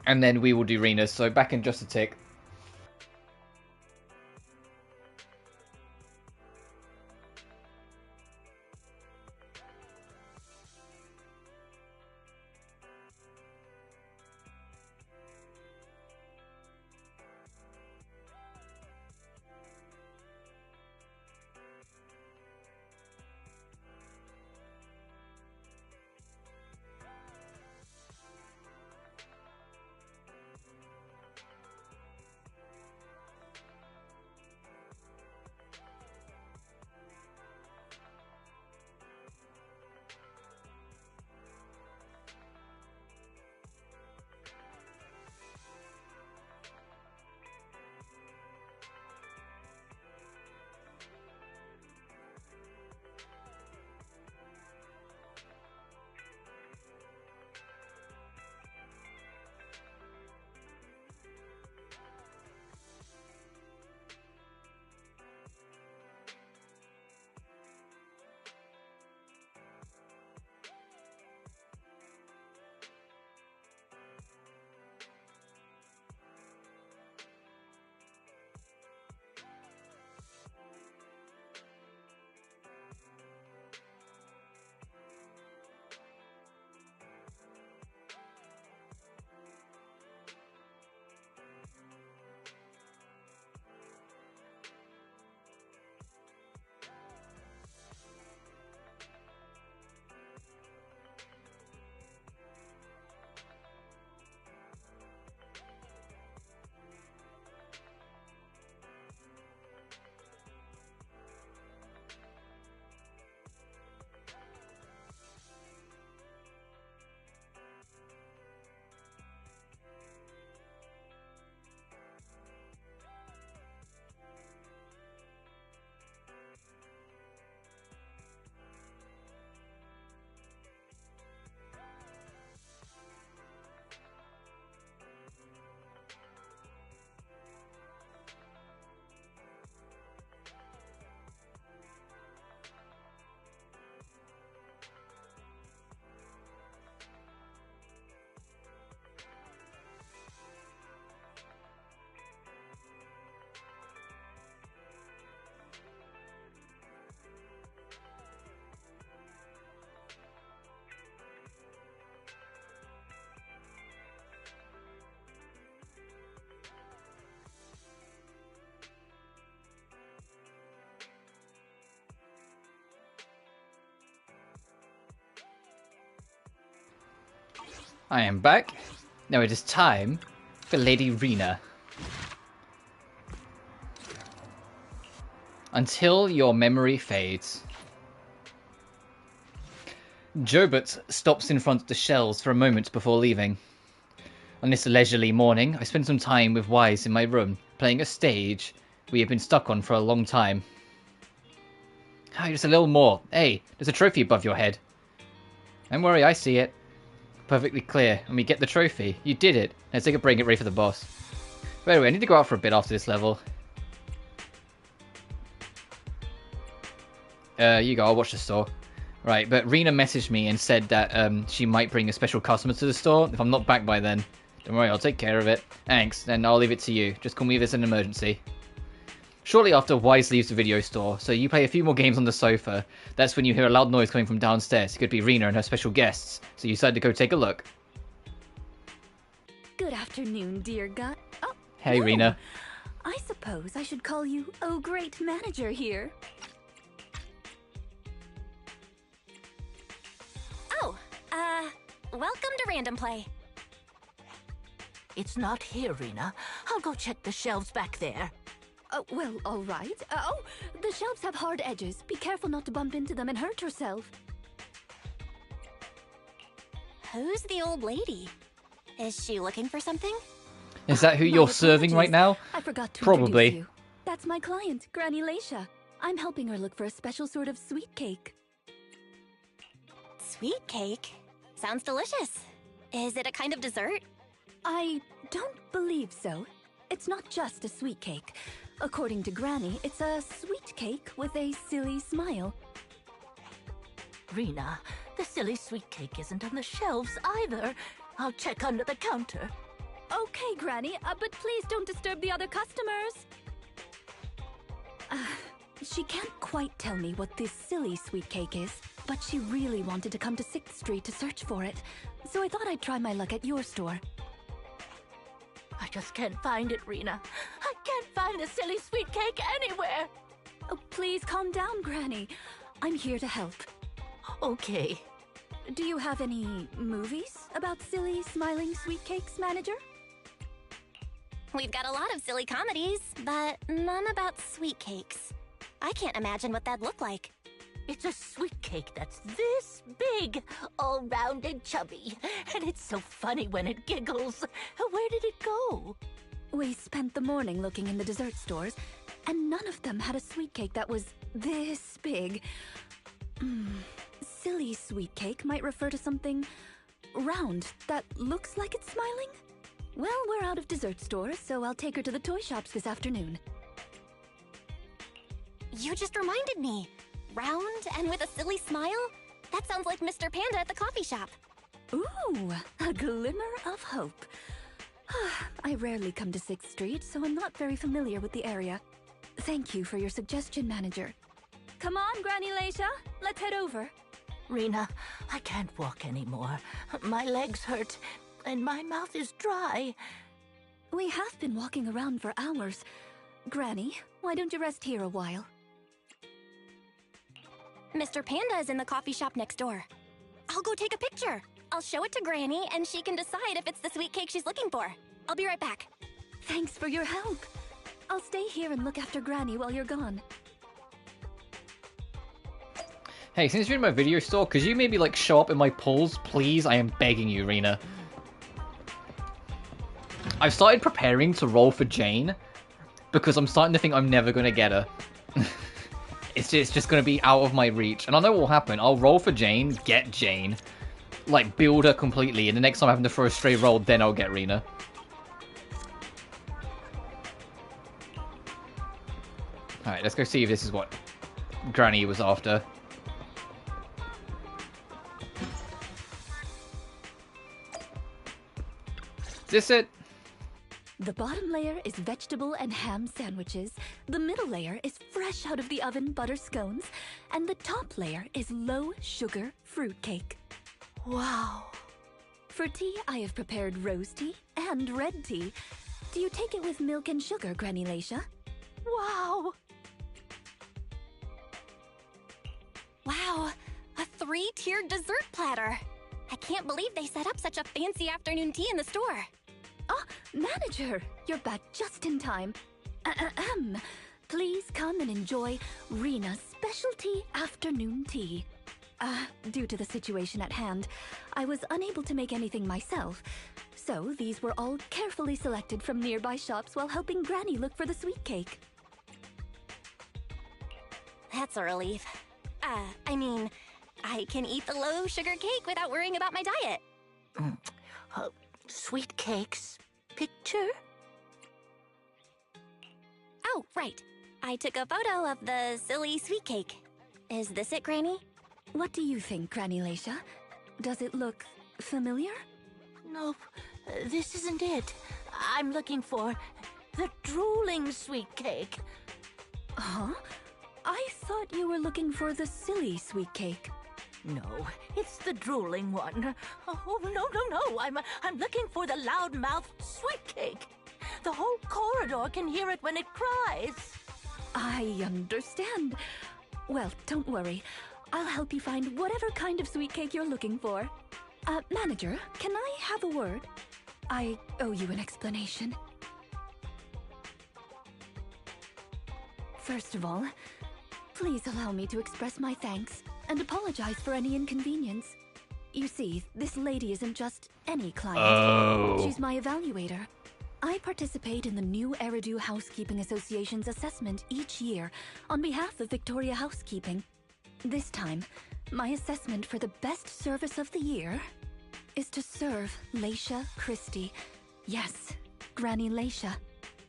And then we will do Rina's, so back in just a tick. I am back. Now it is time for Lady Rina. Until your memory fades. Jobert stops in front of the shelves for a moment before leaving. On this leisurely morning, I spent some time with Wise in my room, playing a stage we have been stuck on for a long time. Hi, just a little more. Hey, there's a trophy above your head. Don't worry, I see it. Perfectly clear. And we get the trophy. You did it. Let's take a break and get ready for the boss. But anyway, I need to go out for a bit after this level. You go, I'll watch the store. Right, but Rina messaged me and said that she might bring a special customer to the store if I'm not back by then. Don't worry, I'll take care of it. Thanks, then I'll leave it to you. Just call me if it's an emergency. Shortly after, Wise leaves the video store, so you play a few more games on the sofa. That's when you hear a loud noise coming from downstairs. It could be Rina and her special guests, so you decide to go take a look. Good afternoon, dear God. Oh, hey, no. Rina. I suppose I should call you, oh great manager here. Oh, welcome to Random Play. It's not here, Rina. I'll go check the shelves back there. Oh, well, all right. Oh, the shelves have hard edges. Be careful not to bump into them and hurt yourself. Who's the old lady? Is she looking for something? Is that who you're serving right now? I forgot to Probably. introduce you. That's my client, Granny Leisha. I'm helping her look for a special sort of sweet cake. Sweet cake? Sounds delicious. Is it a kind of dessert? I don't believe so. It's not just a sweet cake. According to Granny, it's a sweet cake with a silly smile. Rina, the silly sweet cake isn't on the shelves either. I'll check under the counter. Okay, Granny, but please don't disturb the other customers. She can't quite tell me what this silly sweet cake is, but she really wanted to come to 6th Street to search for it. So I thought I'd try my luck at your store. I just can't find it, Rina. I can't find the silly sweet cake anywhere. Oh, please calm down, Granny. I'm here to help. Okay. Do you have any movies about silly, smiling sweet cakes, manager? We've got a lot of silly comedies, but none about sweet cakes. I can't imagine what that'd look like. It's a sweet cake that's this big, all round and chubby. And it's so funny when it giggles. Where did it go? We spent the morning looking in the dessert stores, and none of them had a sweet cake that was this big. Silly sweet cake might refer to something round that looks like it's smiling? Well, we're out of dessert stores, so I'll take her to the toy shops this afternoon. You just reminded me. Round and with a silly smile? That sounds like Mr. Panda at the coffee shop. Ooh, a glimmer of hope. I rarely come to 6th Street, so I'm not very familiar with the area. Thank you for your suggestion, manager. Come on, Granny Leisha, let's head over. Rina, I can't walk anymore. My legs hurt, and my mouth is dry. We have been walking around for hours. Granny, why don't you rest here a while? Mr. Panda is in the coffee shop next door. I'll go take a picture. I'll show it to Granny, and she can decide if it's the sweet cake she's looking for. I'll be right back. Thanks for your help. I'll stay here and look after Granny while you're gone. Hey, since you're in my video store, could you maybe like show up in my polls, please? I am begging you, Rina. I've started preparing to roll for Jane because I'm starting to think I'm never going to get her. It's just going to be out of my reach. And I know what will happen. I'll roll for Jane, get Jane, like build her completely, and the next time I have to throw a stray roll, then I'll get Rina. Alright, let's go see if this is what Granny was after. Is this it? The bottom layer is vegetable and ham sandwiches, the middle layer is fresh out of the oven butter scones, and the top layer is low-sugar fruitcake. Wow. For tea, I have prepared rose tea and red tea. Do you take it with milk and sugar, Granny Leisha? Wow. Wow, a 3-tiered dessert platter. I can't believe they set up such a fancy afternoon tea in the store. Ah, manager, you're back just in time. Please come and enjoy Rina's specialty afternoon tea. Due to the situation at hand, I was unable to make anything myself, so these were all carefully selected from nearby shops while helping Granny look for the sweet cake. That's a relief. I mean, I can eat the low-sugar cake without worrying about my diet. Sweet cakes? Picture? Oh, right. I took a photo of the silly sweet cake. Is this it, Granny? What do you think, Granny Lacia? Does it look familiar? Nope, this isn't it. I'm looking for the drooling sweet cake. Huh? I thought you were looking for the silly sweet cake. No, it's the drooling one. Oh, no. I'm looking for the loud-mouthed sweet cake. The whole corridor can hear it when it cries. I understand. Well, don't worry. I'll help you find whatever kind of sweet cake you're looking for. Manager, can I have a word? I owe you an explanation. First of all, please allow me to express my thanks and apologize for any inconvenience. You see, this lady isn't just any client. Oh. She's my evaluator. I participate in the new Eridu Housekeeping Association's assessment each year on behalf of Victoria Housekeeping. This time, my assessment for the best service of the year is to serve Lacia Christie. Yes, Granny Lacia.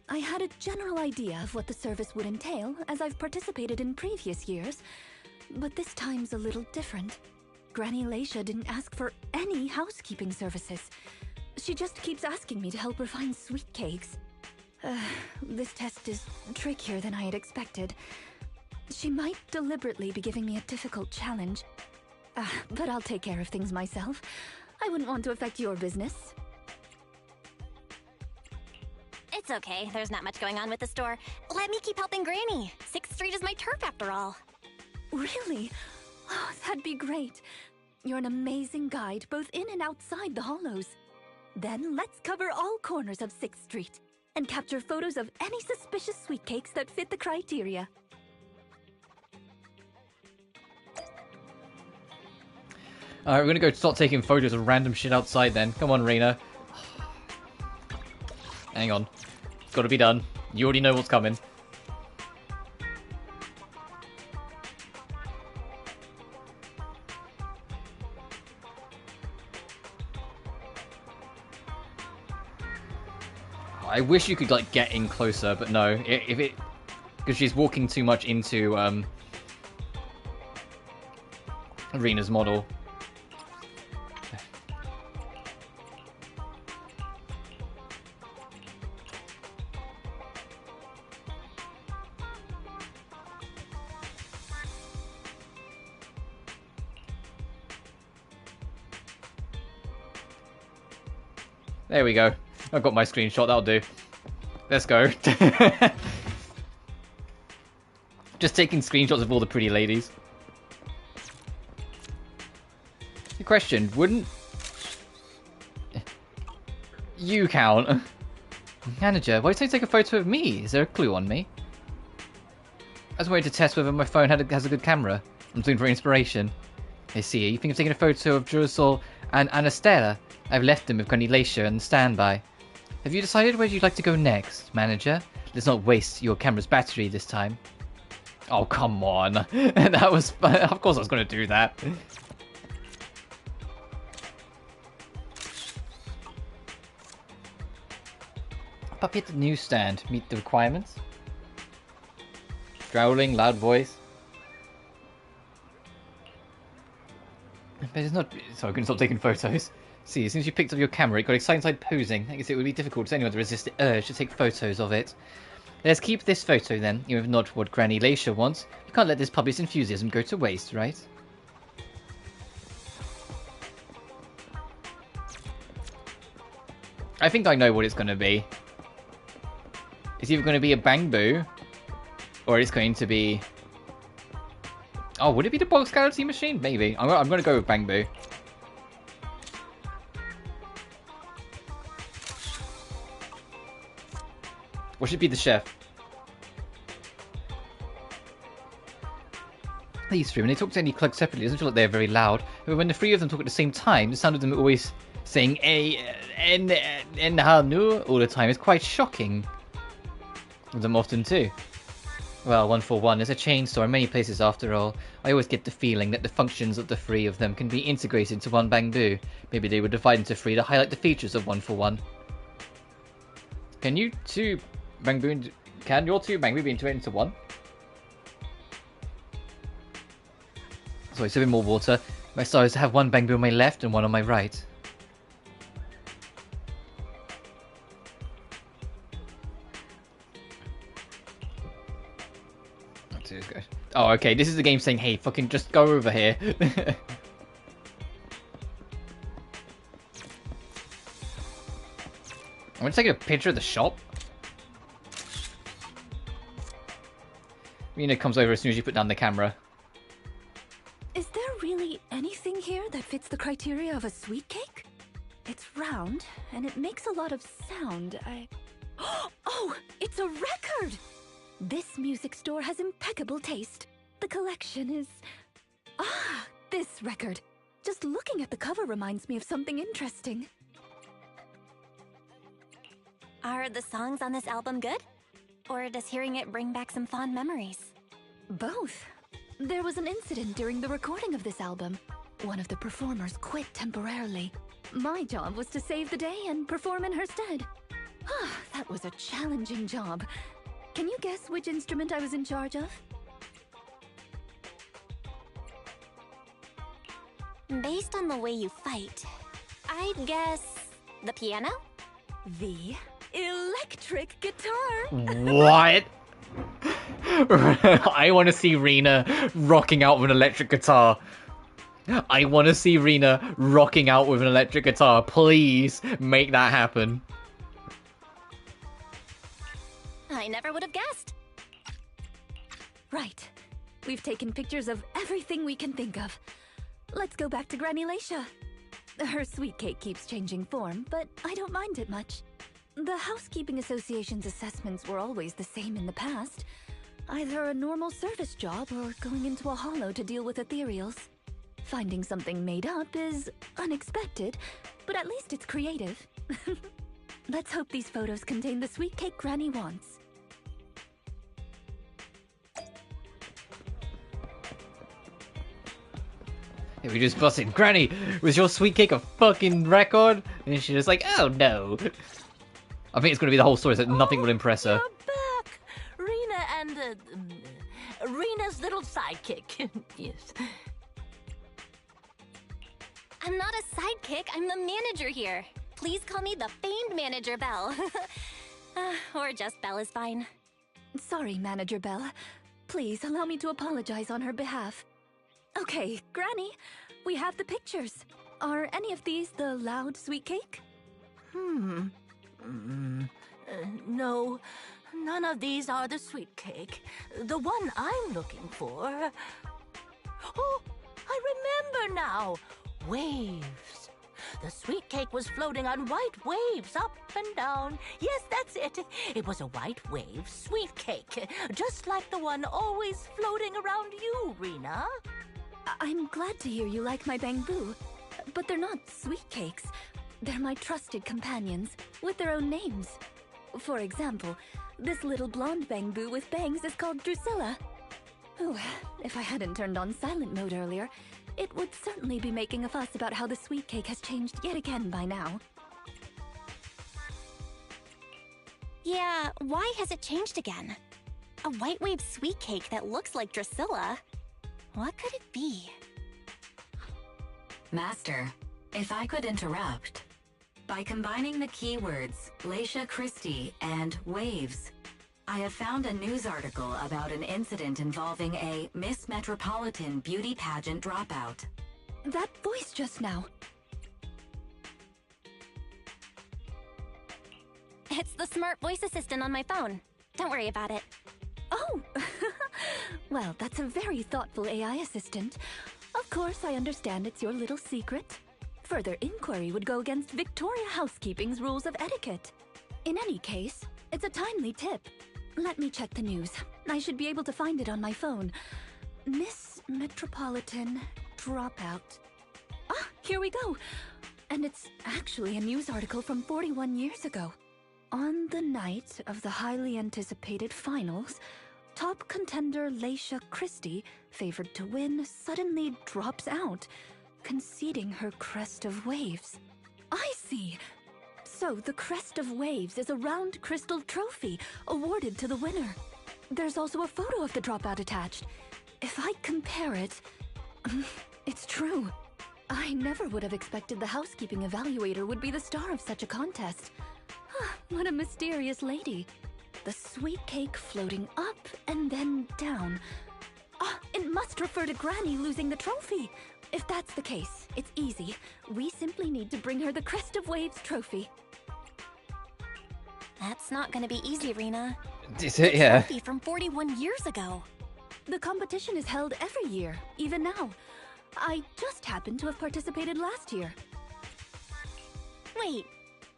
I had a general idea of what the service would entail, as I've participated in previous years, but this time's a little different. Granny Lacia didn't ask for any housekeeping services. She just keeps asking me to help her find sweet cakes. This test is trickier than I had expected. She might deliberately be giving me a difficult challenge. But I'll take care of things myself. I wouldn't want to affect your business. It's okay. There's not much going on with the store. Let me keep helping Granny. 6th Street is my turf after all. Really? Oh, that'd be great. You're an amazing guide, both in and outside the hollows. Then let's cover all corners of 6th Street and capture photos of any suspicious sweet cakes that fit the criteria. Alright, we're gonna go start taking photos of random shit outside then. Come on, Rina. Hang on. It's gotta be done. You already know what's coming. I wish you could, like, get in closer, but no. Because she's walking too much into, Rina's model. There we go. I've got my screenshot, that'll do. Let's go. Just taking screenshots of all the pretty ladies. The question, wouldn't you count? Manager, why don't you take a photo of me? Is there a clue on me? I was waiting to test whether my phone has a good camera. I'm looking for inspiration. I see. You think of taking a photo of Jerusalem and Anastella? I've left them with Granny Lacia on standby. Have you decided where you'd like to go next, manager? Let's not waste your camera's battery this time. Oh, come on. That was... Of course I was going to do that. Puppy at the newsstand. Meet the requirements. Growling, loud voice. But it's not... Sorry, I couldn't stop taking photos. See, as soon as you picked up your camera, it got excited inside posing. I guess it would be difficult for anyone to resist the urge to take photos of it. Let's keep this photo then, even if not what Granny Lacia wants. You can't let this puppy's enthusiasm go to waste, right? I think I know what it's going to be. It's either going to be a Bang Boo, or it's going to be... Oh, would it be the Box Galaxy machine? Maybe. I'm going to go with Bang Boo. Or should be the chef. These three, when they talk to any clerk separately, it doesn't feel like they're very loud. But when the three of them talk at the same time, the sound of them always saying N Hanu all the time is quite shocking. Them often too. Well, 141 is a chain store in many places after all. I always get the feeling that the functions of the three of them can be integrated into one Bangbu. Maybe they would divide into three to highlight the features of 141. Can your two Bangbu be integrated into one? Sorry, sipping more water. My star is to have one Bangbu on my left and one on my right. Oh, okay, this is the game saying, hey, fucking just go over here. I'm gonna take a picture of the shop. Rina comes over as soon as you put down the camera. Is there really anything here that fits the criteria of a sweet cake? It's round, and it makes a lot of sound. Oh, it's a record! This music store has impeccable taste. The collection is... Ah, this record. Just looking at the cover reminds me of something interesting. Are the songs on this album good? Or does hearing it bring back some fond memories? Both. There was an incident during the recording of this album. One of the performers quit temporarily. My job was to save the day and perform in her stead. That was a challenging job. Can you guess which instrument I was in charge of? Based on the way you fight, I'd guess the piano? The electric guitar! What? I want to see Rina rocking out with an electric guitar. I want to see Rina rocking out with an electric guitar. Please make that happen. I never would have guessed. Right. We've taken pictures of everything we can think of. Let's go back to Granny Laisha. Her sweet cake keeps changing form, but I don't mind it much. The Housekeeping Association's assessments were always the same in the past. Either a normal service job or going into a hollow to deal with ethereals. Finding something made up is unexpected, but at least it's creative. Let's hope these photos contain the sweet cake Granny wants. We just busted. Granny, was your sweet cake a fucking record? And she's just like, oh no. I think it's going to be the whole story, so nothing will impress her. You're back! Rina and, Rina's little sidekick. Yes. I'm not a sidekick, I'm the manager here. Please call me the famed Manager Belle. Or just Belle is fine. Sorry, Manager Belle. Please allow me to apologize on her behalf. Okay, Granny, we have the pictures. Are any of these the loud sweet cake? No, none of these are the sweet cake. The one I'm looking for... Oh, I remember now! Waves. The sweet cake was floating on white waves up and down. Yes, that's it. It was a white wave sweet cake, just like the one always floating around you, Rina. I'm glad to hear you like my Bangbu, but they're not sweet cakes. They're my trusted companions, with their own names. For example, this little blonde Bangbu with bangs is called Drusilla. Ooh, if I hadn't turned on silent mode earlier, it would certainly be making a fuss about how the sweet cake has changed yet again by now. Yeah, why has it changed again? A white wave sweet cake that looks like Drusilla? What could it be? Master, if I could interrupt. By combining the keywords Laisha Christie and waves, I have found a news article about an incident involving a Miss Metropolitan beauty pageant dropout. That voice just now. It's the smart voice assistant on my phone. Don't worry about it. Oh! Well, that's a very thoughtful AI assistant. Of course, I understand it's your little secret. Further inquiry would go against Victoria Housekeeping's rules of etiquette. In any case, It's a timely tip. Let me check the news. I should be able to find it on my phone. Miss Metropolitan Dropout. Ah, here we go. And it's actually a news article from 41 years ago. On the night of the highly anticipated finals, top contender Lycia Christie, favored to win, suddenly drops out, conceding her Crest of Waves. I see. So the Crest of Waves is a round crystal trophy awarded to the winner. There's also a photo of the dropout attached. If I compare it, it's true. I never would have expected the housekeeping evaluator would be the star of such a contest. What a mysterious lady. The sweet cake floating up and then down. It must refer to Granny losing the trophy. If that's the case, it's easy. We simply need to bring her the Crest of Waves trophy. That's not gonna be easy, Rina. Is it? Yeah. Trophy from 41 years ago. The competition is held every year, even now. I just happened to have participated last year. Wait,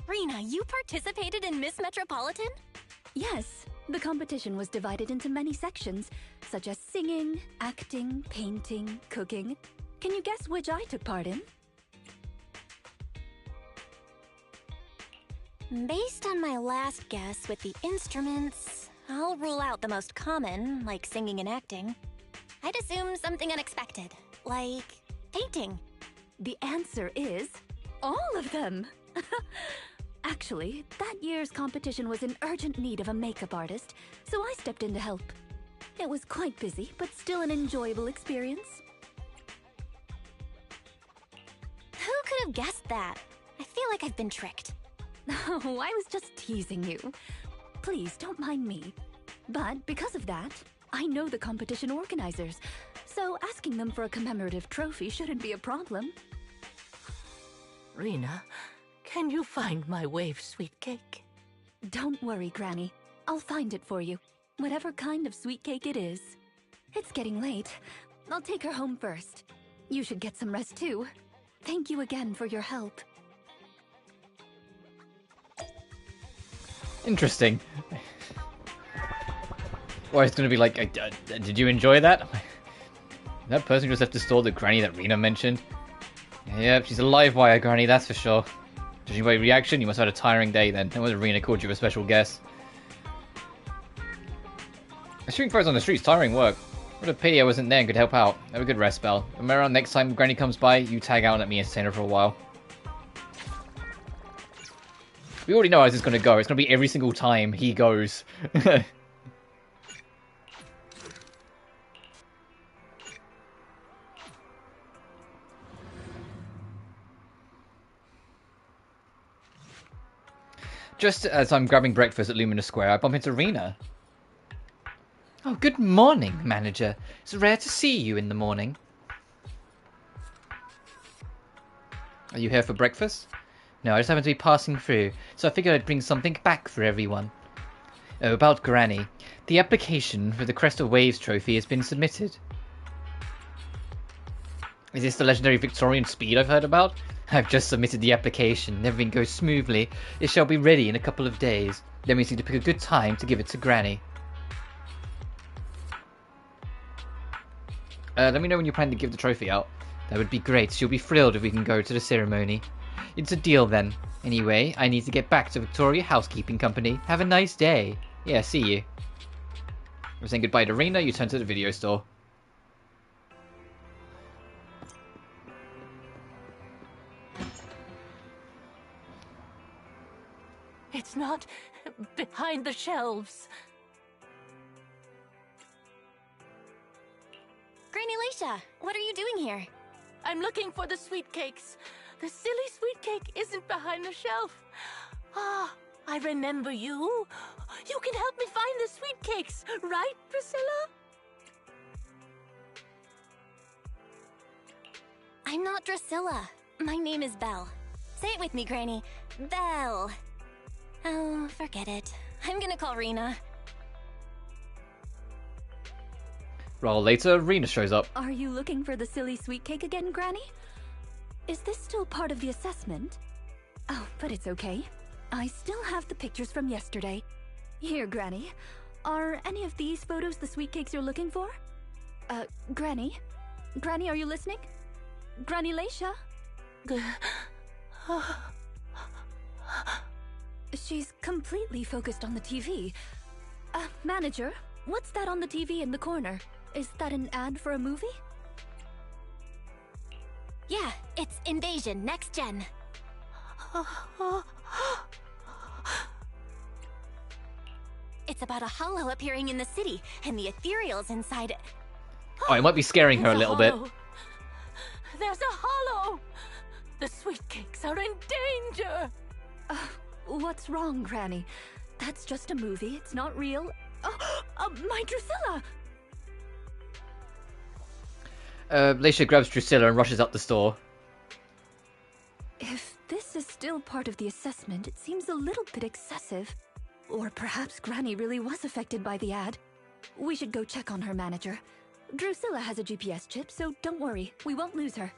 Rina, you participated in Miss Metropolitan? Yes, the competition was divided into many sections, such as singing, acting, painting, cooking. Can you guess which I took part in? Based on my last guess with the instruments, I'll rule out the most common, like singing and acting. I'd assume something unexpected, like painting. The answer is all of them. Actually, that year's competition was in urgent need of a makeup artist, so I stepped in to help. It was quite busy, but still an enjoyable experience. Who could have guessed that? I feel like I've been tricked. Oh, I was just teasing you. Please, don't mind me. But because of that, I know the competition organizers, so asking them for a commemorative trophy shouldn't be a problem. Rina, can you find my wave sweet cake? Don't worry, Granny. I'll find it for you. Whatever kind of sweet cake it is. It's getting late. I'll take her home first. You should get some rest too. Thank you again for your help. Interesting. Or it's gonna be like, did you enjoy that? That person who just left the store, the Granny that Rina mentioned. Yep, she's a live wire Granny, that's for sure. Judging by your reaction, you must have had a tiring day then. No wonder Rina called you a special guest. Shooting fires on the streets, tiring work. What a pity I wasn't there and could help out. Have a good rest spell. Remember, next time Granny comes by, you tag out and let me entertain her for a while. We already know how this is going to go. It's going to be every single time he goes. Just as I'm grabbing breakfast at Lumina Square, I bump into Rina. Oh, good morning, manager. It's rare to see you in the morning. Are you here for breakfast? No, I just happened to be passing through, so I figured I'd bring something back for everyone. Oh, about Granny. The application for the Crest of Waves trophy has been submitted. Is this the legendary Victorian speed I've heard about? I've just submitted the application. Everything goes smoothly. It shall be ready in a couple of days. Then we just need to pick a good time to give it to Granny. Let me know when you plan to give the trophy out. That would be great. She'll be thrilled if we can go to the ceremony. It's a deal then. Anyway, I need to get back to Victoria Housekeeping Company. Have a nice day. Yeah, see you. We're saying goodbye to Rina. You turn to the video store. It's not behind the shelves. Granny Lycia, what are you doing here? I'm looking for the sweet cakes. The silly sweet cake isn't behind the shelf. Ah, I remember you. You can help me find the sweet cakes, right, Priscilla? I'm not Drusilla. My name is Belle. Say it with me, Granny. Belle. Oh, forget it. I'm gonna call Rina. While later, Rina shows up. Are you looking for the silly sweet cake again, Granny? Is this still part of the assessment? Oh, but it's okay. I still have the pictures from yesterday. Here, Granny. Are any of these photos the sweet cakes you're looking for? Granny? Granny, are you listening? Granny Leisha? She's completely focused on the TV. Manager, what's that on the TV in the corner? Is that an ad for a movie? Yeah, it's Invasion Next Gen. It's about a hollow appearing in the city, and the ethereals inside it. Oh, it might be scaring her a little bit. There's a hollow! The sweet cakes are in danger! What's wrong, Granny? That's just a movie, it's not real. My Drusilla! Leisha grabs Drusilla and rushes up the store. If this is still part of the assessment, it seems a little bit excessive. Or perhaps Granny really was affected by the ad. We should go check on her, Manager. Drusilla has a GPS chip, so don't worry, we won't lose her.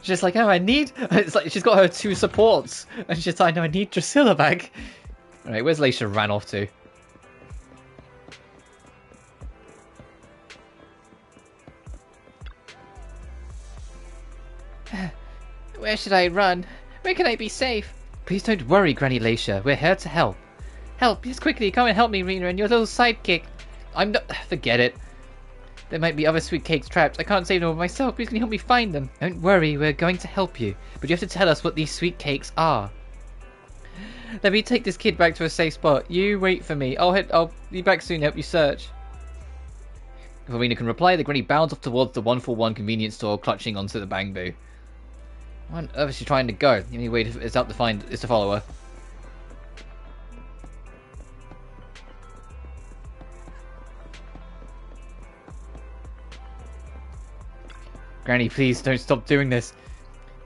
She's like, oh, I need... It's like she's got her 2 supports. And she's like, no, I need Drusilla back. Alright, where's Leisha ran off to? Where should I run? Where can I be safe? Please don't worry, Granny Leisha. We're here to help. Help, yes, quickly, come and help me, Rina, and your little sidekick. I'm not... Forget it. There might be other sweet cakes trapped. I can't save them all myself. Please can you help me find them? Don't worry, we're going to help you. But you have to tell us what these sweet cakes are. Let me take this kid back to a safe spot. You wait for me. I'll be back soon to help you search. Before Rina can reply, the Granny bounds off towards the 141 convenience store, clutching onto the bamboo. Where on earth is she trying to go? The only way is out to find is to follow her. Granny, please don't stop doing this.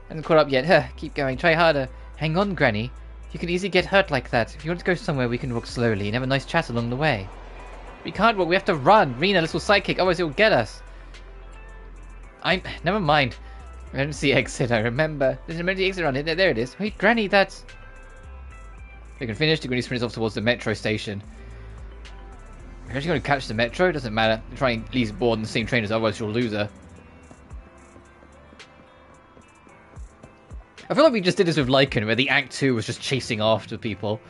I haven't caught up yet. Keep going. Try harder. Hang on, Granny. You can easily get hurt like that. If you want to go somewhere, we can walk slowly and have a nice chat along the way. We can't walk. We have to run. Rina, little sidekick. Otherwise, he'll get us. Never mind. Emergency exit. I remember. There's an emergency exit around here. There it is. Wait, Granny, that's... They can finish. The Granny sprints off towards the metro station. Are you actually going to catch the metro? Doesn't matter. Try and at least board on the same train as otherwise you'll lose her. I feel like we just did this with Lycaon, where the Act 2 was just chasing after people.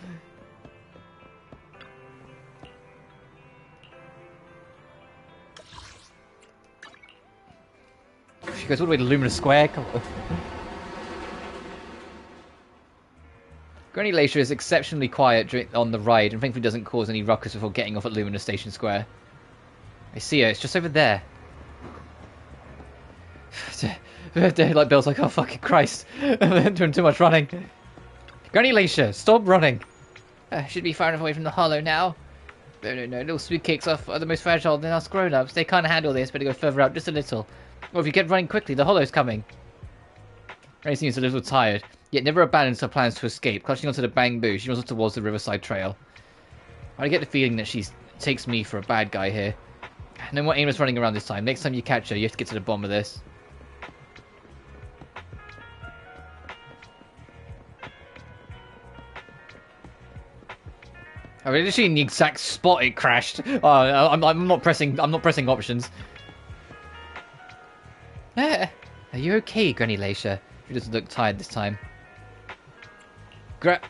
She goes all the way to Lumina Square. Come on. Granny Leisha is exceptionally quiet on the ride and thankfully doesn't cause any ruckus before getting off at Lumina Station Square. I see her, it's just over there. Like Bill's like, oh fucking Christ, I'm doing too much running. Granny Leisha, stop running. Should be far enough away from the hollow now. No, little sweet cakes are the most fragile than us grown-ups. They can't handle this, better go further out just a little. Or if you get running quickly, the hollow's coming. Granny seems a little tired, yet never abandons her plans to escape. Clutching onto the bamboo, she runs off towards the riverside trail. I get the feeling that she takes me for a bad guy here. No more aimless running around this time. Next time you catch her, you have to get to the bottom of this. I was literally in the exact spot it crashed. I'm not pressing options. Are you okay, Granny Leisha? She doesn't look tired this time. Within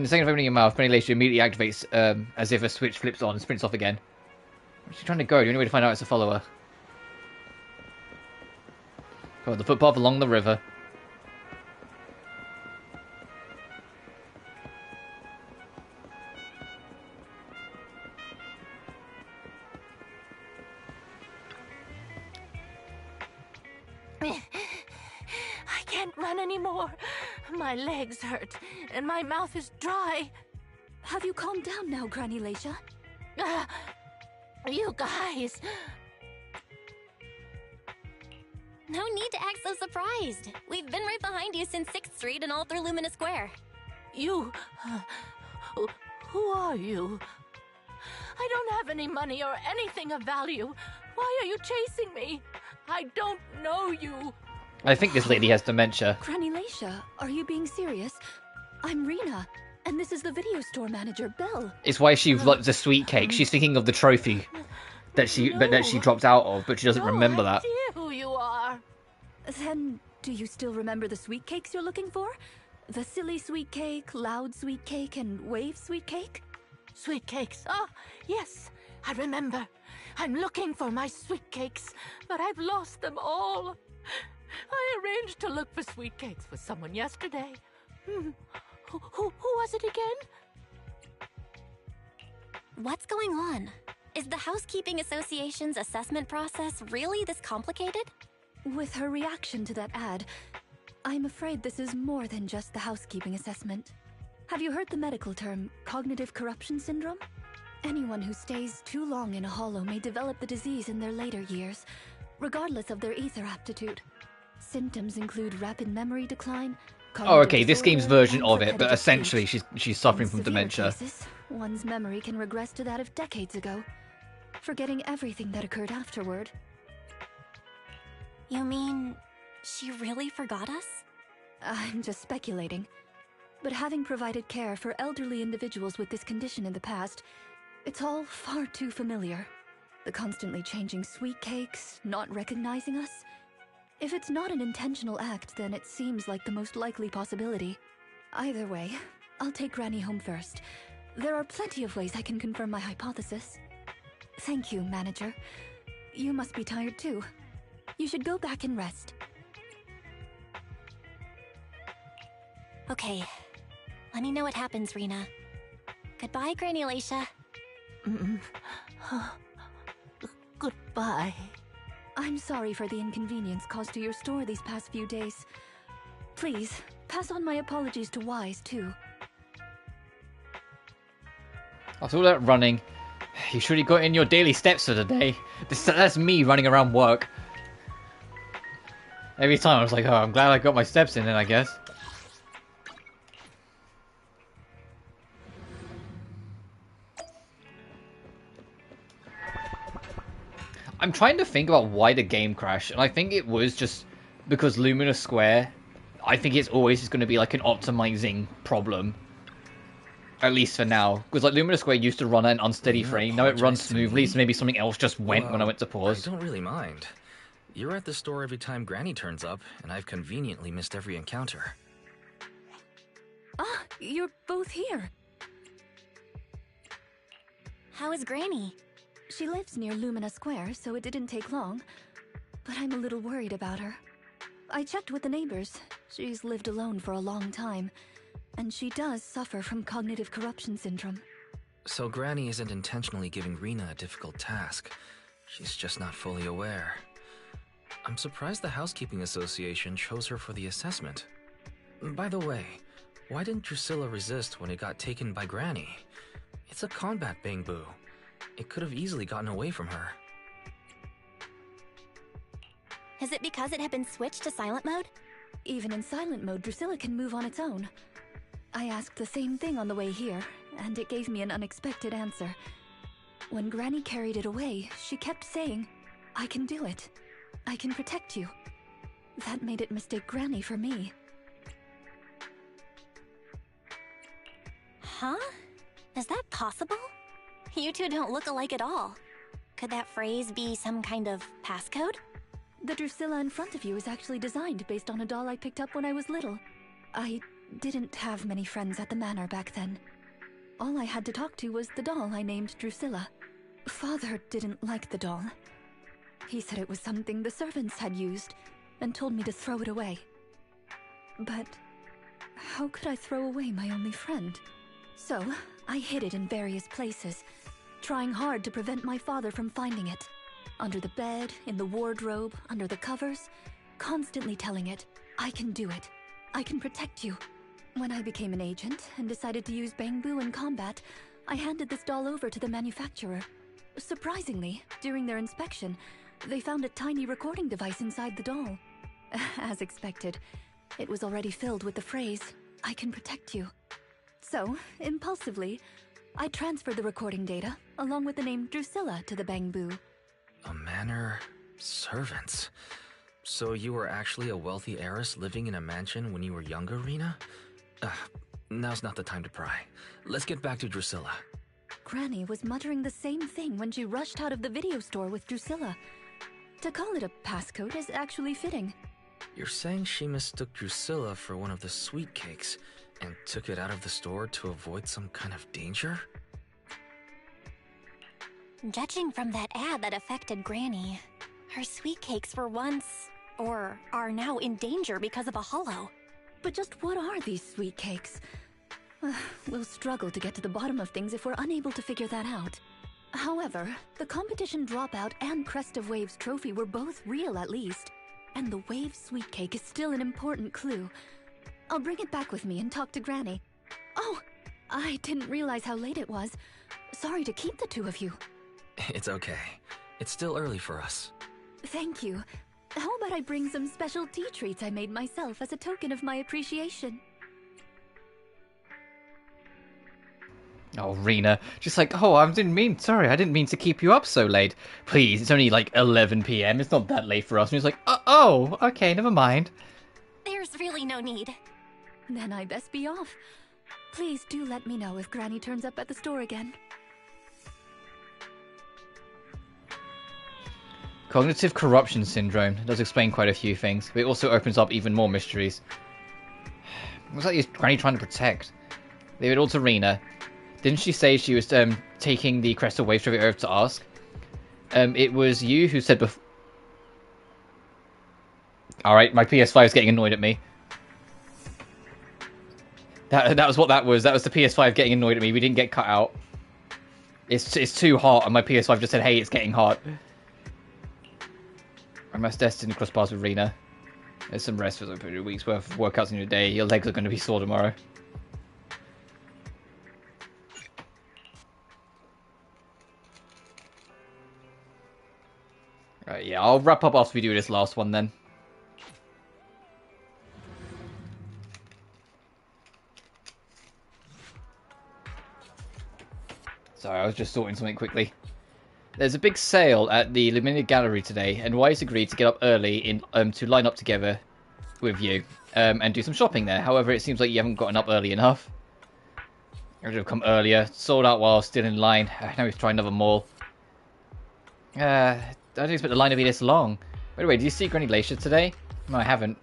the second of opening your mouth, Granny Leisha immediately activates as if a switch flips on and sprints off again. Where's she trying to go? The only way to find out is to follow her. Follow the footpath along the river. I can't run anymore. My legs hurt, and my mouth is dry. Have you calmed down now, Granny Leisha? You guys... No need to act so surprised. We've been right behind you since 6th Street and all through Lumina Square. You... who are you? I don't have any money or anything of value. Why are you chasing me? I don't know you. I think this lady has dementia. Granny Laisha, are you being serious? I'm Rina, and this is the video store manager, Belle. It's why she loves the sweet cake. She's thinking of the trophy that she dropped out of, but she doesn't remember that. Who you are? Then, do you still remember the sweet cakes you're looking for? The silly sweet cake, loud sweet cake, and wave sweet cake? Sweet cakes. Ah, yes, I remember. I'm looking for my sweet cakes, but I've lost them all. I arranged to look for sweet cakes with someone yesterday. Who was it again? What's going on? Is the Housekeeping Association's assessment process really this complicated? With her reaction to that ad, I'm afraid this is more than just the housekeeping assessment. Have you heard the medical term, cognitive corruption syndrome? Anyone who stays too long in a hollow may develop the disease in their later years, regardless of their ether aptitude. Symptoms include rapid memory decline. Oh, okay, this game's version of it, but essentially she's suffering from dementia. Cases, one's memory can regress to that of decades ago, forgetting everything that occurred afterward. You mean she really forgot us? I'm just speculating. But having provided care for elderly individuals with this condition in the past, it's all far too familiar. The constantly changing sweet cakes, not recognizing us. If it's not an intentional act, then it seems like the most likely possibility. Either way, I'll take Granny home first. There are plenty of ways I can confirm my hypothesis. Thank you, Manager. You must be tired too. You should go back and rest. Okay. Let me know what happens, Rina. Goodbye, Granny Laisha. Goodbye. I'm sorry for the inconvenience caused to your store these past few days. Please, pass on my apologies to Wise, too. After all that running, you surely got in your daily steps for the day. That's me running around work. Every time I was like, oh, I'm glad I got my steps in then, I guess. I'm trying to think about why the game crashed, and I think it was just because Lumina Square, I think it's always just going to be like an optimizing problem. At least for now. Because like Lumina Square used to run at an unsteady frame, now it runs smoothly, so maybe something else just went when I went to pause. I don't really mind. You're at the store every time Granny turns up, and I've conveniently missed every encounter. Ah, you're both here. How is Granny? She lives near Lumina Square, so it didn't take long. But I'm a little worried about her. I checked with the neighbors. She's lived alone for a long time. And she does suffer from cognitive corruption syndrome. So Granny isn't intentionally giving Rina a difficult task. She's just not fully aware. I'm surprised the Housekeeping Association chose her for the assessment. By the way, why didn't Drusilla resist when it got taken by Granny? It's a combat bangbu. It could have easily gotten away from her. Is it because it had been switched to silent mode? Even in silent mode, Drusilla can move on its own. I asked the same thing on the way here, and it gave me an unexpected answer. When Granny carried it away, she kept saying, I can do it. I can protect you. That made it mistake Granny for me. Huh? Is that possible? You two don't look alike at all. Could that phrase be some kind of passcode? The Drusilla in front of you is actually designed based on a doll I picked up when I was little. I didn't have many friends at the manor back then. All I had to talk to was the doll I named Drusilla. Father didn't like the doll. He said it was something the servants had used, and told me to throw it away. But how could I throw away my only friend? So, I hid it in various places, trying hard to prevent my father from finding it. Under the bed, in the wardrobe, under the covers, constantly telling it, I can do it. I can protect you. When I became an agent and decided to use bangbu in combat, I handed this doll over to the manufacturer. Surprisingly, during their inspection, they found a tiny recording device inside the doll. As expected, it was already filled with the phrase, I can protect you. So, impulsively, I transferred the recording data, along with the name Drusilla, to the bangbu. A manor... servants... So you were actually a wealthy heiress living in a mansion when you were younger, Rina? Now's not the time to pry. Let's get back to Drusilla. Granny was muttering the same thing when she rushed out of the video store with Drusilla. To call it a passcode is actually fitting. You're saying she mistook Drusilla for one of the sweet cakes and took it out of the store to avoid some kind of danger? Judging from that ad that affected Granny, her sweet cakes were once, or are now in danger because of a hollow. But just what are these sweet cakes? We'll struggle to get to the bottom of things if we're unable to figure that out. However, the competition dropout and Crest of Waves trophy were both real at least, and the Wave sweet cake is still an important clue. I'll bring it back with me and talk to Granny. Oh, I didn't realize how late it was. Sorry to keep the two of you. It's okay. It's still early for us. Thank you. How about I bring some special tea treats I made myself as a token of my appreciation? Oh, Rina. Just like, oh, I didn't mean to keep you up so late. Please, it's only like 11 p.m. It's not that late for us. And he's like, oh, okay, never mind. There's really no need. Then I best be off. Please do let me know if Granny turns up at the store again. Cognitive corruption syndrome does explain quite a few things, but it also opens up even more mysteries. What's that Granny trying to protect? Leave it all to Rina. Didn't she say she was taking the Crest of Waves trophy over to ask? It was you who said before. Alright, my PS5 is getting annoyed at me. That was what that was. That was the PS5 getting annoyed at me. We didn't get cut out. It's too hot, and my PS5 just said, hey, it's getting hot. I must destined to cross paths with Rina. There's some rest for a week's worth of workouts in your day. Your legs are going to be sore tomorrow. Right, yeah, I'll wrap up after we do this last one then. Sorry, I was just sorting something quickly. There's a big sale at the Limited Gallery today, and Wise agreed to get up early to line up together with you and do some shopping there. However, it seems like you haven't gotten up early enough. I should have come earlier, sold out while still in line. Now we have to try another mall. I didn't expect the line to be this long. By the way, did you see Granny Glacier today? No, I haven't.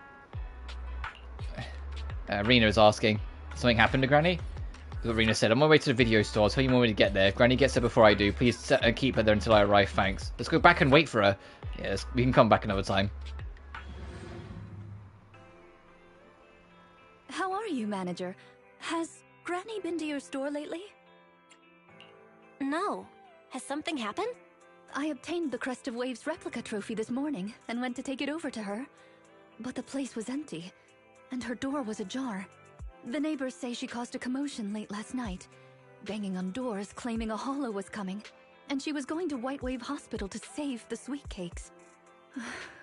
Rina is asking. Something happened to Granny? That's what Rina said. I'm on my way to the video store. I'll tell you more when we get there. If Granny gets there before I do, please keep her there until I arrive. Thanks. Let's go back and wait for her. Yes, we can come back another time. How are you, manager? Has Granny been to your store lately? No. Has something happened? I obtained the Crest of Waves replica trophy this morning and went to take it over to her. But the place was empty, and her door was ajar. The neighbors say she caused a commotion late last night, banging on doors claiming a hollow was coming, and she was going to White Wave Hospital to save the sweet cakes.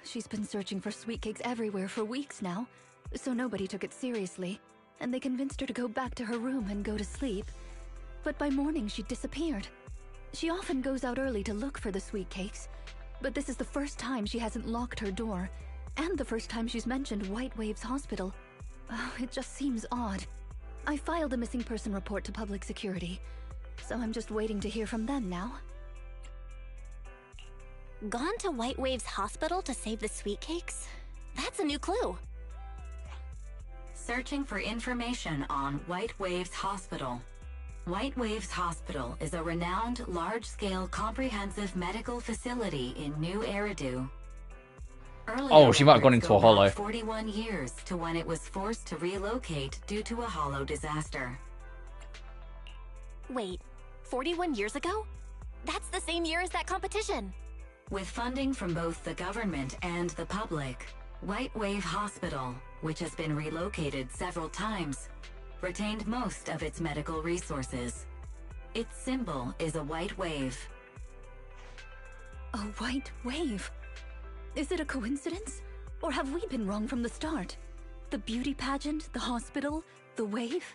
She's been searching for sweet cakes everywhere for weeks now, so nobody took it seriously, and they convinced her to go back to her room and go to sleep. But by morning she disappeared. She often goes out early to look for the sweet cakes, but this is the first time she hasn't locked her door, and the first time she's mentioned White Waves Hospital. Oh, it just seems odd. I filed a missing person report to public security, so I'm just waiting to hear from them now. Gone to White Waves Hospital to save the sweet cakes? That's a new clue. Searching for information on White Waves Hospital. White Waves Hospital is a renowned, large-scale, comprehensive medical facility in New Eridu. Oh, she might have gone into a hollow. 41 years to when it was forced to relocate due to a hollow disaster. Wait, 41 years ago? That's the same year as that competition. With funding from both the government and the public, White Wave Hospital, which has been relocated several times, retained most of its medical resources. Its symbol is a white wave. A white wave? Is it a coincidence? Or have we been wrong from the start? The beauty pageant, the hospital, the wave?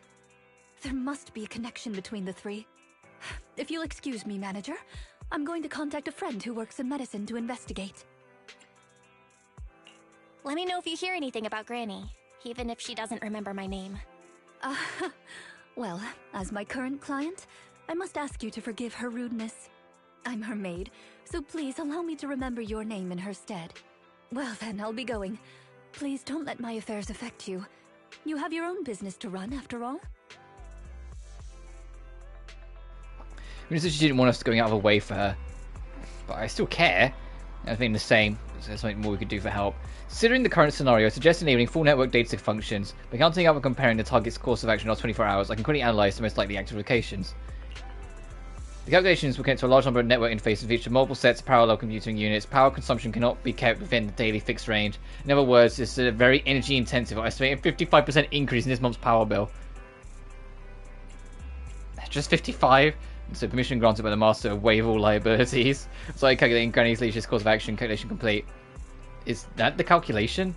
There must be a connection between the three. If you'll excuse me, manager, I'm going to contact a friend who works in medicine to investigate. Let me know if you hear anything about Granny, even if she doesn't remember my name. Well, as my current client, I must ask you to forgive her rudeness. I'm her maid, so please allow me to remember your name in her stead. Well then, I'll be going. Please don't let my affairs affect you. You have your own business to run, after all. Rina said she didn't want us going out of her way for her, but I still care. I think the same. There's something more we could do for help. Considering the current scenario, I suggest enabling full network data functions. By counting up and comparing the target's course of action in 24 hours, I can quickly analyze the most likely active locations. The calculations will connect to a large number of network interfaces feature multiple sets of parallel computing units. Power consumption cannot be kept within the daily fixed range. In other words, it's a very energy intensive. I estimate a 55% increase in this month's power bill. Just 55? So permission granted by the master to waive all liabilities. So I calculating Granny's Leisha's course of action. Calculation complete. Is that the calculation?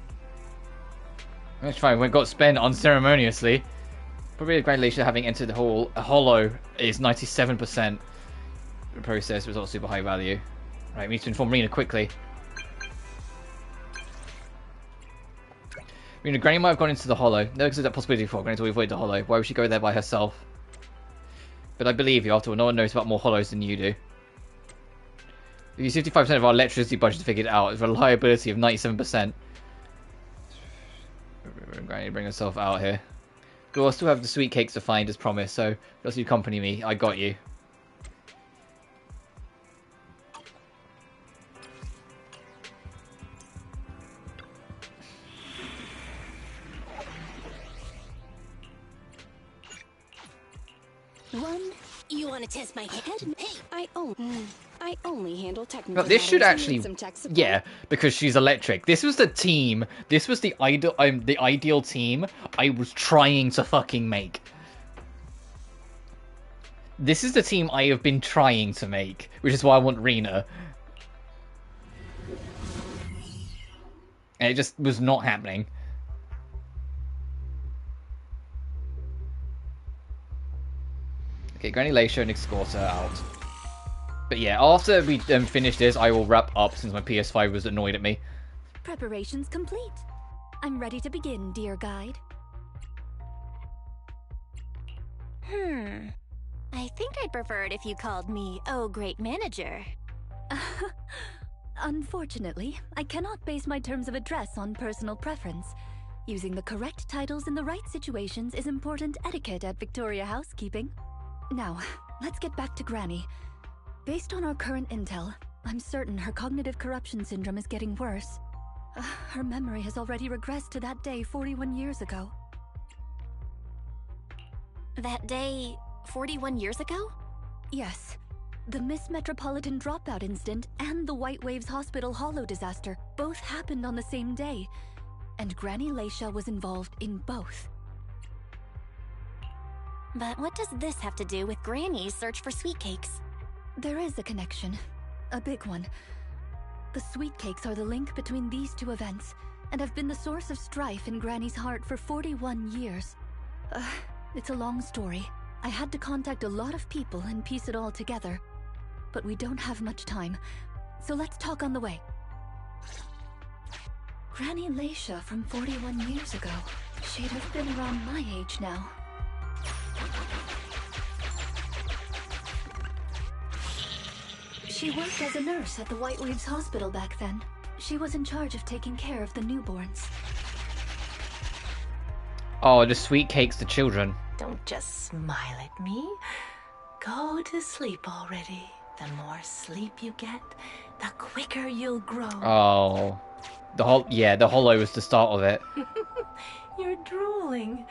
That's fine. We got spent unceremoniously. Probably Granny Leisha having entered the hall. A hollow is 97%. The process was not super high value. Right, we need to inform Rina quickly. Rina, Granny might have gone into the hollow. Never considered that possibility before. Granny to avoid the hollow. Why would she go there by herself? But I believe you, after all, no one knows about more hollows than you do. We use 55% of our electricity budget to figure it out. With a reliability of 97%. Granny bring herself out here. We'll still have the sweet cakes to find as promised, so just you accompany me. I got you. You want to test my head? Hey, I only handle technical. But this should actually, some tech support? yeah, because she's electric. This was the team. This was the ideal team I was trying to fucking make. This is the team I have been trying to make, which is why I want Rina. And it just was not happening. Okay, Granny Leisha and escort her out. But yeah, after we finish this, I will wrap up since my PS5 was annoyed at me. Preparations complete. I'm ready to begin, dear guide. I think I'd prefer it if you called me, oh, great manager. Unfortunately, I cannot base my terms of address on personal preference. Using the correct titles in the right situations is important etiquette at Victoria Housekeeping. Now, let's get back to Granny. Based on our current intel, I'm certain her cognitive corruption syndrome is getting worse. Her memory has already regressed to that day 41 years ago. That day 41 years ago? Yes. The Miss Metropolitan dropout incident and the White Waves Hospital Hollow disaster both happened on the same day, and Granny Leisha was involved in both. But what does this have to do with Granny's search for sweet cakes? There is a connection. A big one. The sweet cakes are the link between these two events, and have been the source of strife in Granny's heart for 41 years. It's a long story. I had to contact a lot of people and piece it all together. But we don't have much time, so let's talk on the way. Granny Leisha from 41 years ago. She'd have been around my age now. She worked as a nurse at the White Waves Hospital back then. She was in charge of taking care of the newborns. Oh, the sweet cakes to children. Don't just smile at me. Go to sleep already. The more sleep you get, the quicker you'll grow. Oh. The hollow was the start of it. You're drooling.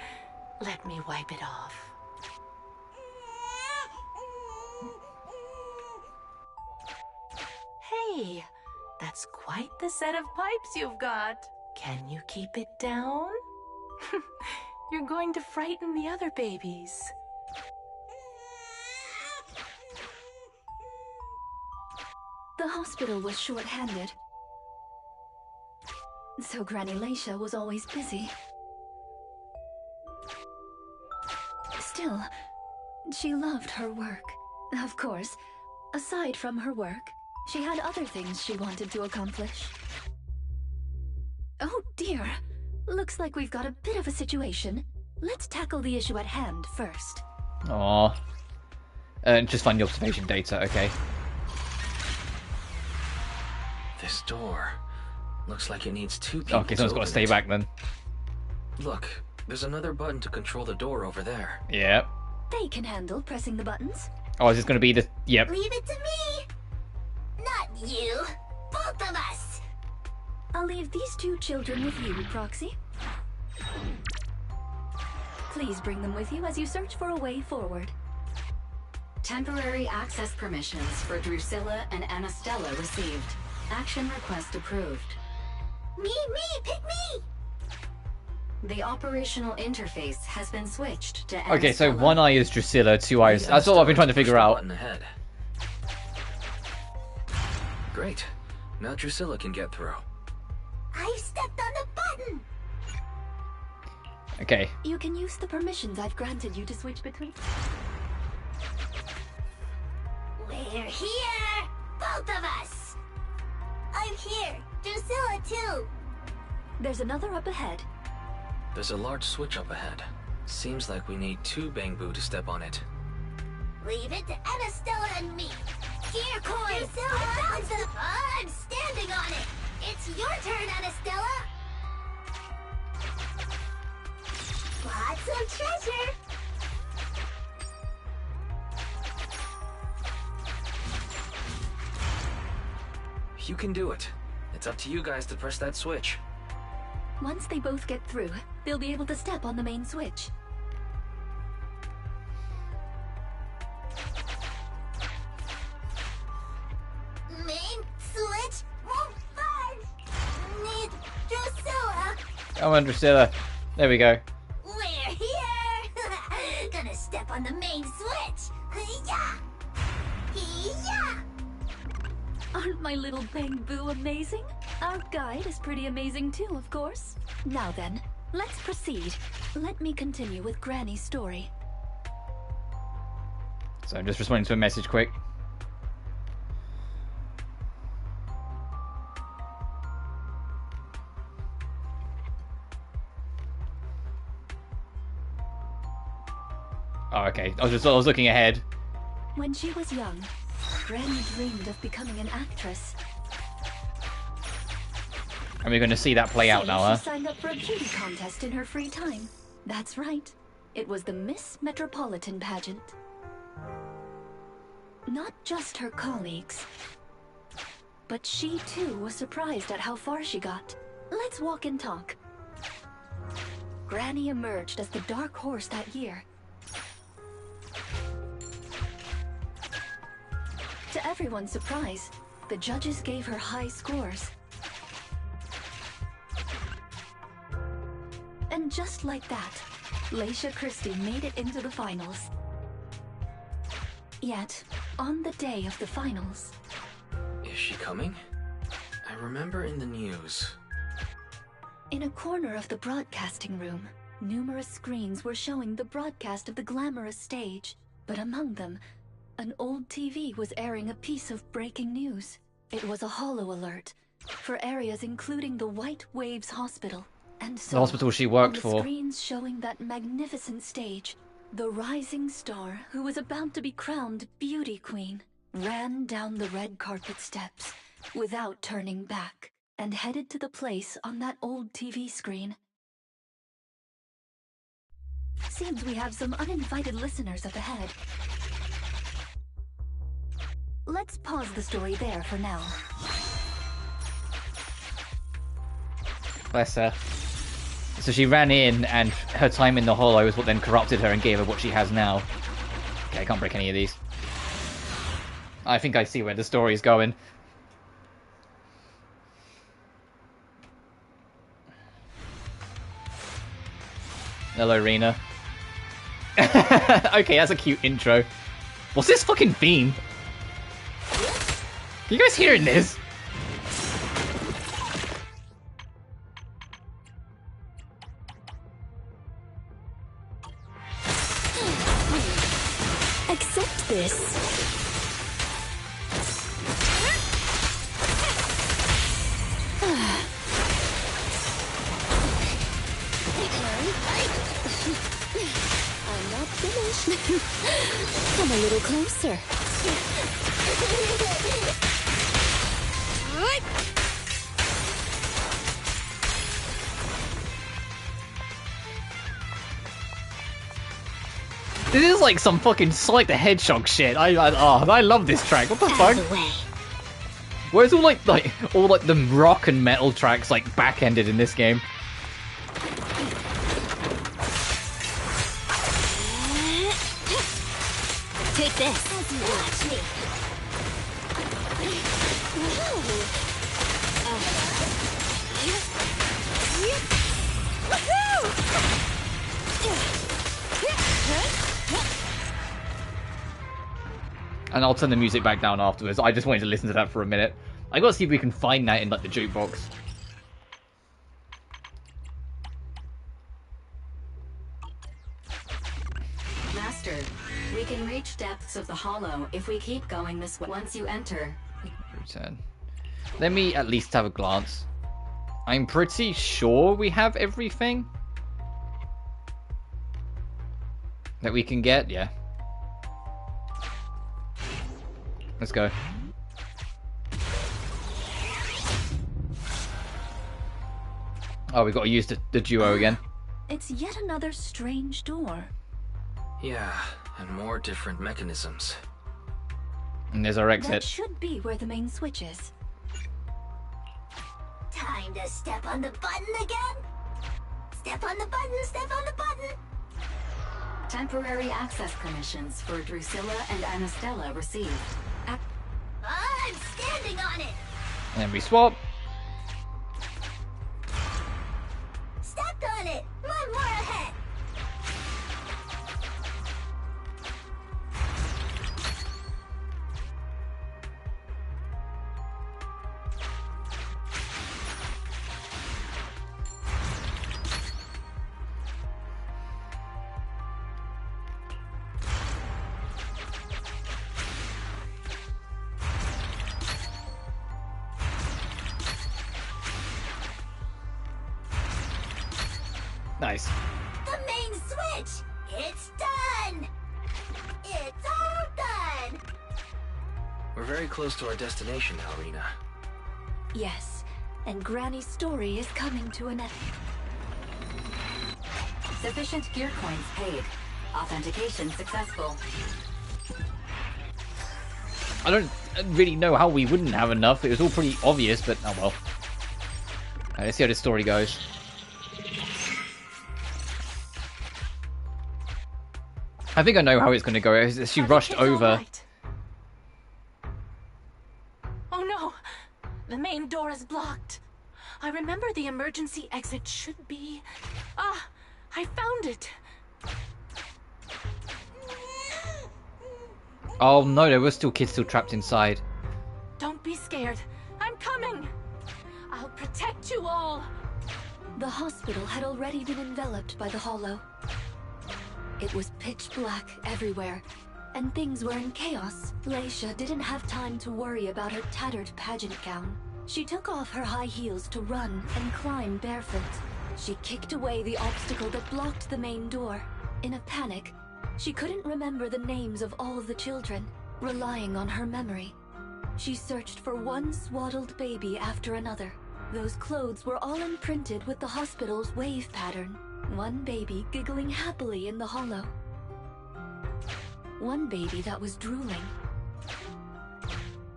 Let me wipe it off. Hey, that's quite the set of pipes you've got. Can you keep it down? You're going to frighten the other babies. The hospital was short-handed, so Granny Leisha was always busy. Still, she loved her work. Of course, aside from her work, she had other things she wanted to accomplish. Oh dear. Looks like we've got a bit of a situation. Let's tackle the issue at hand first. Aww. Just find the observation data, okay. This door looks like it needs 2 people. Okay, someone's got to stay back then. Look, there's another button to control the door over there. Yep. They can handle pressing the buttons. Oh, is this going to be the... Yep. Leave it to me! Not you! Both of us! I'll leave these 2 children with you, Proxy. Please bring them with you as you search for a way forward. Temporary access permissions for Drusilla and Anastella received. Action request approved. Me, pick me! The operational interface has been switched to Okay, so Anastella. 1 eye is Drusilla, 2 eyes... That's all I've been trying to figure out. Ahead. Great. Now Drusilla can get through. I've stepped on the button! Okay. You can use the permissions I've granted you to switch between. We're here! Both of us! I'm here! Drusilla too! There's another up ahead. There's a large switch up ahead. Seems like we need 2 Bangbu to step on it. Leave it to Anastella and me! Gear coin! Drusilla! I'm standing on it! It's your turn, Anastella! Lots of treasure! You can do it. It's up to you guys to press that switch. Once they both get through, they'll be able to step on the main switch. Main switch won't budge! Need Drusilla! Come on, Drusilla. There we go. We're here! Gonna step on the main switch! Yeah! Yeah! Aren't my little Bangbu amazing? Our guide is pretty amazing too, of course. Now then, let's proceed. Let me continue with Granny's story. So I'm just responding to a message quick. Oh, okay. I was looking ahead. When she was young, Granny dreamed of becoming an actress. And we're going to see that play out now, huh? She signed up for a beauty contest in her free time. That's right. It was the Miss Metropolitan pageant. Not just her colleagues, but she too was surprised at how far she got. Let's walk and talk. Granny emerged as the dark horse that year. To everyone's surprise, the judges gave her high scores. And just like that, Lycia Christie made it into the finals. Yet, on the day of the finals... Is she coming? I remember in the news. In a corner of the broadcasting room, numerous screens were showing the broadcast of the glamorous stage. But among them, an old TV was airing a piece of breaking news. It was a holo alert for areas including the White Waves Hospital. And so, the hospital she worked on the for. Screens showing that magnificent stage, the rising star who was about to be crowned Beauty Queen ran down the red carpet steps without turning back and headed to the place on that old TV screen. Seems we have some uninvited listeners up ahead. Let's pause the story there for now. Bless her. So she ran in, and her time in the holo is what then corrupted her and gave her what she has now. Okay, I can't break any of these. I think I see where the story is going. Hello, Rina. Okay, that's a cute intro. What's this fucking theme? You guys hearing this? Accept this. I'm not finished. Come a little closer. This is like some fucking Sonic the Hedgehog shit. I love this track. What the fuck? Where's all like the rock and metal tracks like back-ended in this game? Take this. Watch me. And I'll turn the music back down afterwards. I just wanted to listen to that for a minute. I gotta see if we can find that in like the jukebox. Master, we can reach depths of the hollow if we keep going this way. Once you enter... Return. Let me at least have a glance. I'm pretty sure we have everything that we can get. Yeah. Let's go. Oh, we've got to use the duo again. It's yet another strange door. Yeah, and more different mechanisms. And there's our That exit. should be where the main switch is. Time to step on the button again. Step on the button, step on the button. Temporary access permissions for Drusilla and Anastella received. I'm standing on it. And then we swap. Stepped on it. One more ahead. Nice. The main switch. It's done. It's all done. We're very close to our destination now, Rina. Yes, and Granny's story is coming to an end. Sufficient gear coins paid. Authentication successful. I don't really know how we wouldn't have enough. It was all pretty obvious, but oh well. Alright, let's see how this story goes. I think I know how it's going to go. She rushed over. Right? Oh no! The main door is blocked. I remember the emergency exit should be... Ah! I found it! Oh no, there were still kids still trapped inside. Don't be scared. I'm coming! I'll protect you all! The hospital had already been enveloped by the hollow. It was pitch black everywhere, and things were in chaos. Leisha didn't have time to worry about her tattered pageant gown. She took off her high heels to run and climb barefoot. She kicked away the obstacle that blocked the main door. In a panic, she couldn't remember the names of all the children, relying on her memory. She searched for one swaddled baby after another. Those clothes were all imprinted with the hospital's wave pattern. One baby giggling happily in the hollow. One baby that was drooling.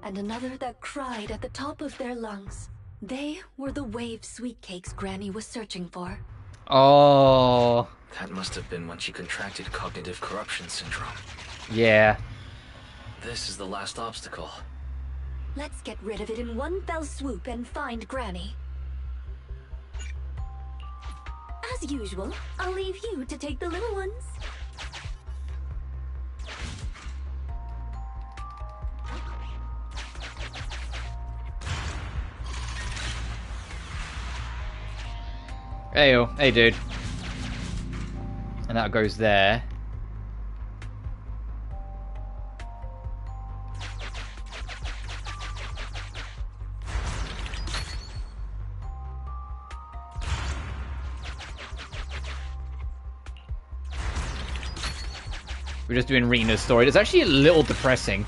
And another that cried at the top of their lungs. They were the wave sweet cakes Granny was searching for. Oh. That must have been when she contracted cognitive corruption syndrome. Yeah. This is the last obstacle. Let's get rid of it in one fell swoop and find Granny. As usual, I'll leave you to take the little ones. Hey, hey, dude. And that goes there. We're just doing Rina's story. It's actually a little depressing.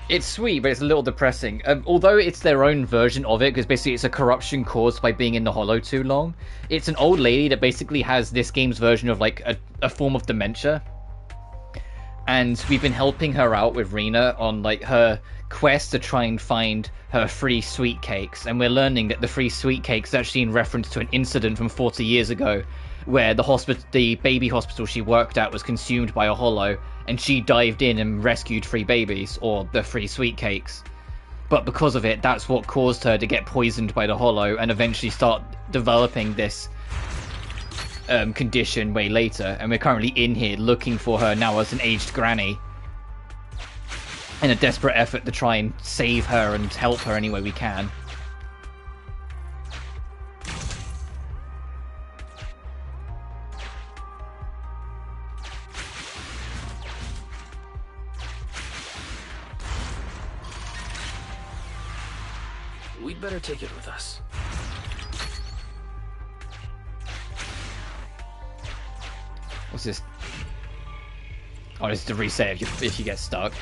It's sweet, but it's a little depressing. Although it's their own version of it, because basically it's a corruption caused by being in the Hollow too long. It's an old lady that basically has this game's version of like a form of dementia. And we've been helping her out with Rina on like her quest to try and find her free sweet cakes. And we're learning that the free sweet cakes is actually in reference to an incident from 40 years ago, where the baby hospital she worked at was consumed by a Hollow, and she dived in and rescued free babies, or the free sweet cakes. But because of it, that's what caused her to get poisoned by the Hollow and eventually start developing this condition way later. And we're currently in here looking for her now as an aged granny, in a desperate effort to try and save her and help her any way we can. We'd better take it with us. What's this? Oh, this is to reset if you get stuck.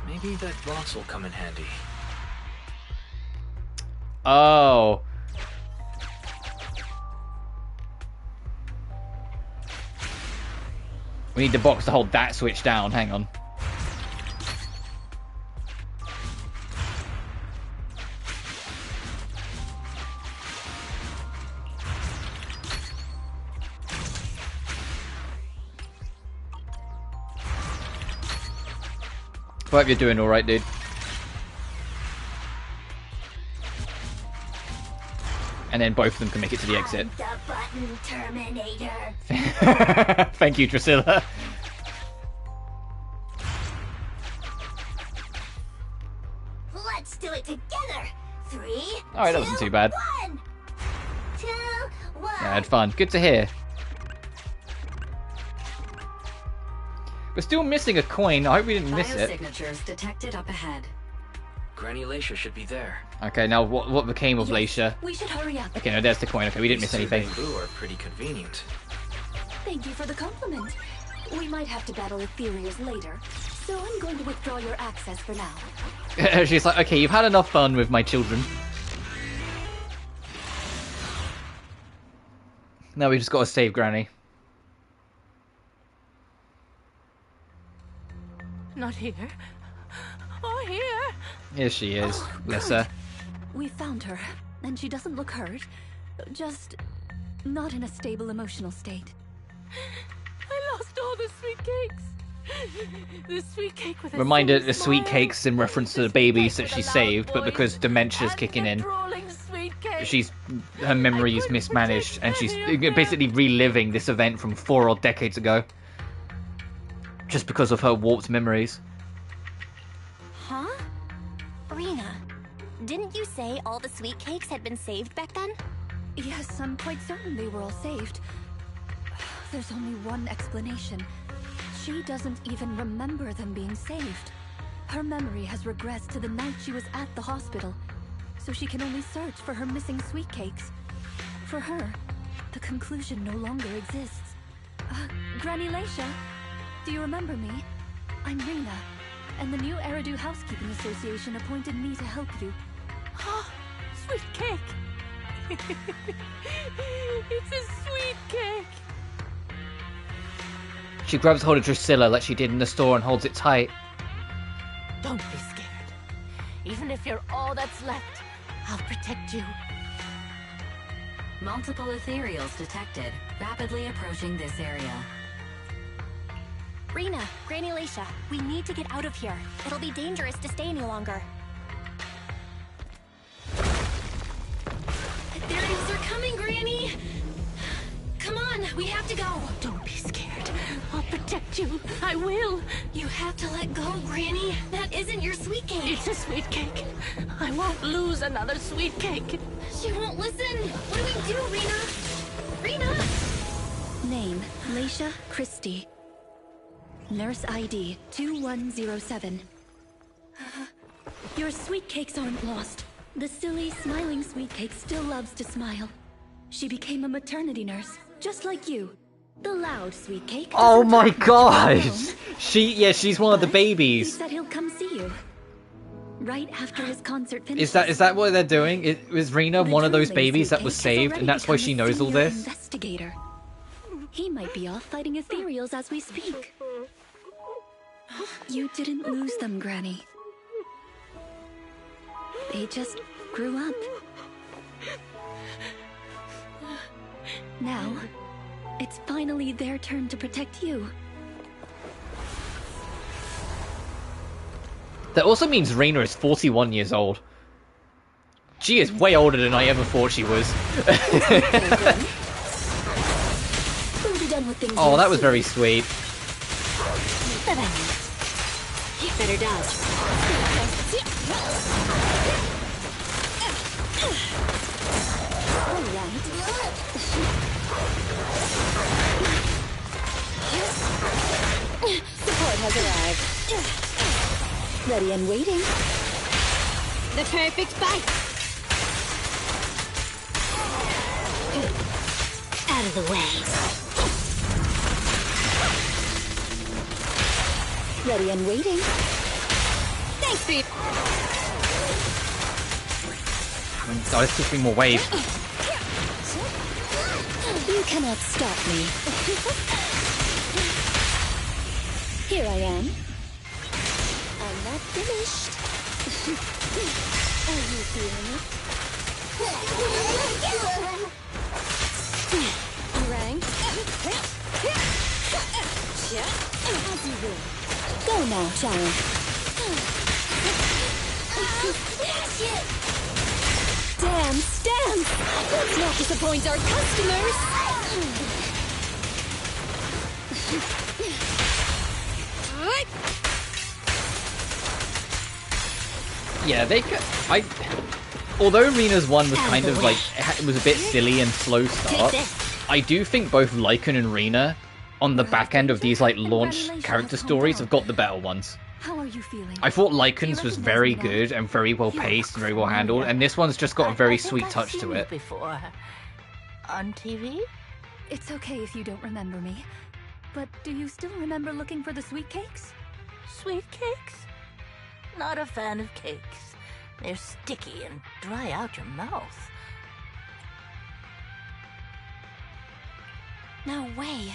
Maybe that box will come in handy. Oh. We need the box to hold that switch down. Hang on. Hope you're doing alright, dude. And then both of them can make it to the exit. The button, Terminator. Thank you, Drusilla. Let's do it together. 3. Alright, that wasn't too bad. 1. 2, 1. Yeah, I had fun. Good to hear. We're still missing a coin. I hope we didn't miss it. Biosignatures detected up ahead. Granny Lacia should be there. Okay, now what became of Lacia? We should hurry up. Okay, no, there's the coin. Okay, we didn't miss anything. Blue are pretty convenient. Thank you for the compliment. We might have to battle inferiors later, so I'm going to withdraw your access for now. She's like, okay, you've had enough fun with my children. Now we just got to save Granny. Not here. Oh, here. Here she is. Bless her. We found her, and she doesn't look hurt. Just not in a stable emotional state. I lost all the sweet cakes. The sweet cake with a Reminder, silly the sweet smile. cakes in reference to the babies that she saved, but because dementia's kicking in, her memory is mismanaged, and she's basically reliving this event from 4 odd decades ago. Just because of her warped memories. Huh? Rina, didn't you say all the sweet cakes had been saved back then? Yes, I'm quite certain they were all saved. There's only one explanation. She doesn't even remember them being saved. Her memory has regressed to the night she was at the hospital, so she can only search for her missing sweet cakes. For her, the conclusion no longer exists. Granny Lacia, do you remember me? I'm Rina, and the new Eridu Housekeeping Association appointed me to help you. Oh, sweet cake. It's a sweet cake. She grabs hold of Drusilla like she did in the store and holds it tight. Don't be scared. Even if you're all that's left, I'll protect you. Multiple ethereals detected, rapidly approaching this area. Rina, Granny Lacia, we need to get out of here. It'll be dangerous to stay any longer. Ethereals are coming, Granny! Come on, we have to go! Don't be scared. I'll protect you. I will. You have to let go, Granny. That isn't your sweet cake. It's a sweet cake. I won't lose another sweet cake. She won't listen. What do we do, Rina? Rina! Name, Lacia Christie. Nurse ID 2107. Your sweet cakes aren't lost. The silly, smiling sweet cake still loves to smile. She became a maternity nurse, just like you. The loud sweet cake. Oh my god! She's one of the babies. He said he'll come see you. Right after his concert finishes. Is that what they're doing? Is Rina one of those babies that was saved, and that's why she knows all this? Investigator. He might be off fighting ethereals as we speak. You didn't lose them, Granny. They just grew up. Now, it's finally their turn to protect you. That also means Rina is 41 years old. She is way older than I ever thought she was. Oh, that was very sweet. Better dodge. Support has arrived. Ready and waiting. The perfect bite. Out of the way. Ready and waiting. Thanks, Pete. Oh, this took me more wave. You cannot stop me. Here I am. I'm not finished. Are you feeling it? Orang. As you will. Go now, child. Damn stamps! Let's not disappoint our customers! Yeah, although Rina's one was kind of like, it was a bit silly and slow start, I do think both Lycaon and Rina, on the back end of these like launch character stories, have got the better ones. How are you feeling? I thought Lycaon's was very good and very well paced and very well handled, and this one's just got a very sweet touch to it. Before. On TV? It's okay if you don't remember me. But do you still remember looking for the sweet cakes? Sweet cakes? Not a fan of cakes. They're sticky and dry out your mouth. No way.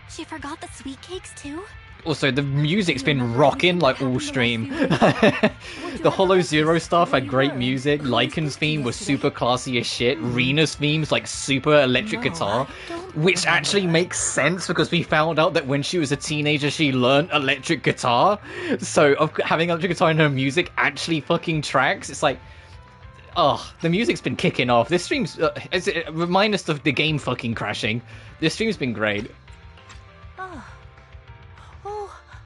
She forgot the sweet cakes too? Also, the music's been rocking like all stream. The Hollow Zero stuff had great music. Lycan's theme was super classy as shit. Rina's theme's like super electric guitar, which actually makes sense because we found out that when she was a teenager she learned electric guitar. So having electric guitar in her music actually fucking tracks. It's like, oh, the music's been kicking off. This stream's remind us of the game fucking crashing. This stream's been great.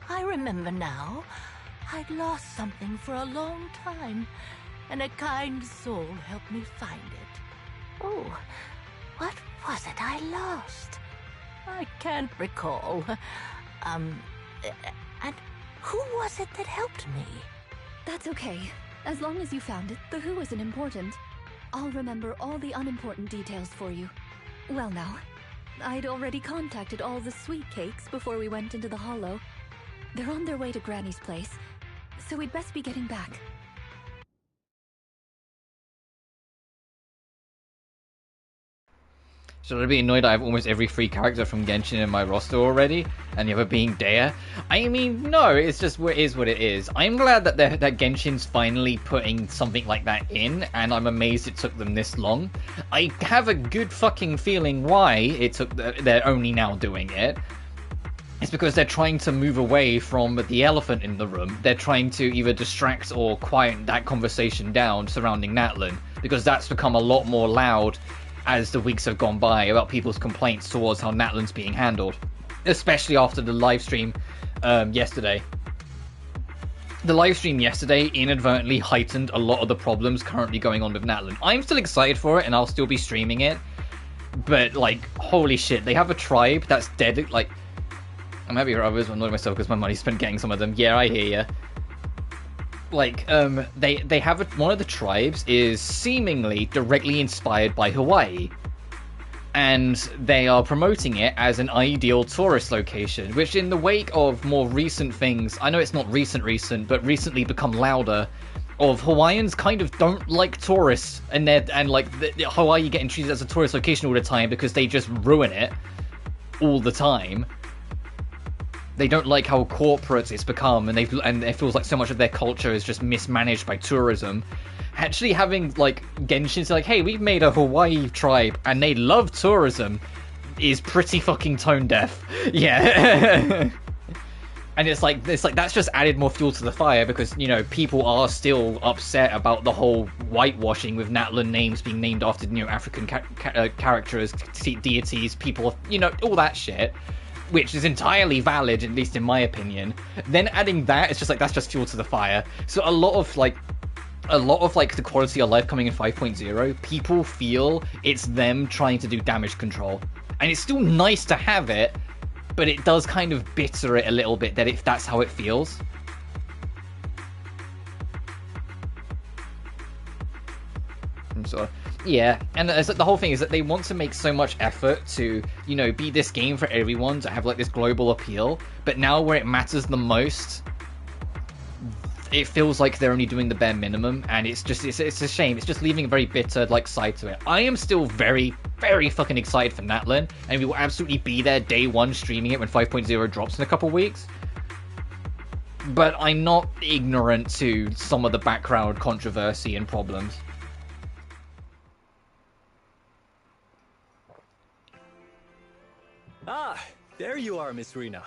I remember now. I'd lost something for a long time, and a kind soul helped me find it. Oh, what was it I lost? I can't recall. And who was it that helped me? That's okay. As long as you found it, the who isn't important. I'll remember all the unimportant details for you. Well now, I'd already contacted all the sweet cakes before we went into the hollow. They're on their way to Granny's place, so we'd best be getting back. Should I be annoyed I have almost every free character from Genshin in my roster already, and the other being Dea? I mean, no, it's just what it is. I'm glad that that Genshin's finally putting something like that in, and I'm amazed it took them this long. I have a good fucking feeling why it took. They're only now doing it. It's because they're trying to move away from the elephant in the room. They're trying to either distract or quiet that conversation down surrounding Natlan, because that's become a lot more loud as the weeks have gone by about people's complaints towards how Natlan's being handled, especially after the live stream yesterday. The live stream yesterday inadvertently heightened a lot of the problems currently going on with Natlan. I'm still excited for it, and I'll still be streaming it, but like, holy shit, they have a tribe that's dead. Like, I'm happy for others, I'm annoyed myself because my money's spent getting some of them. Yeah, I hear ya. like they have one of the tribes is seemingly directly inspired by Hawaii, and they are promoting it as an ideal tourist location, which in the wake of more recent things, I know it's not recent, but recently become louder, of Hawaiians kind of don't like tourists, and Hawaii getting treated as a tourist location all the time because they just ruin it all the time. They don't like how corporate it's become, and it feels like so much of their culture is just mismanaged by tourism. Actually having, like, Genshin say, like, hey, we've made a Hawaii tribe, and they love tourism, is pretty fucking tone deaf. Yeah. And it's like, that's just added more fuel to the fire, because, you know, people are still upset about the whole whitewashing with Natlan names being named after, you know, African characters, deities, people, you know, all that shit. Which is entirely valid, at least in my opinion. Then adding that, it's just like, that's just fuel to the fire. So a lot of the quality of life coming in 5.0, people feel it's them trying to do damage control. And it's still nice to have it, but it does kind of bitter it a little bit that if that's how it feels. So, yeah, and it's like the whole thing is that they want to make so much effort to, you know, be this game for everyone, to have like this global appeal, but now where it matters the most, it feels like they're only doing the bare minimum, and it's a shame. It's just leaving a very bitter like side to it. I am still very, very fucking excited for Natlan, and we will absolutely be there day one streaming it when 5.0 drops in a couple weeks. But I'm not ignorant to some of the background controversy and problems. Ah, there you are, Miss Rina.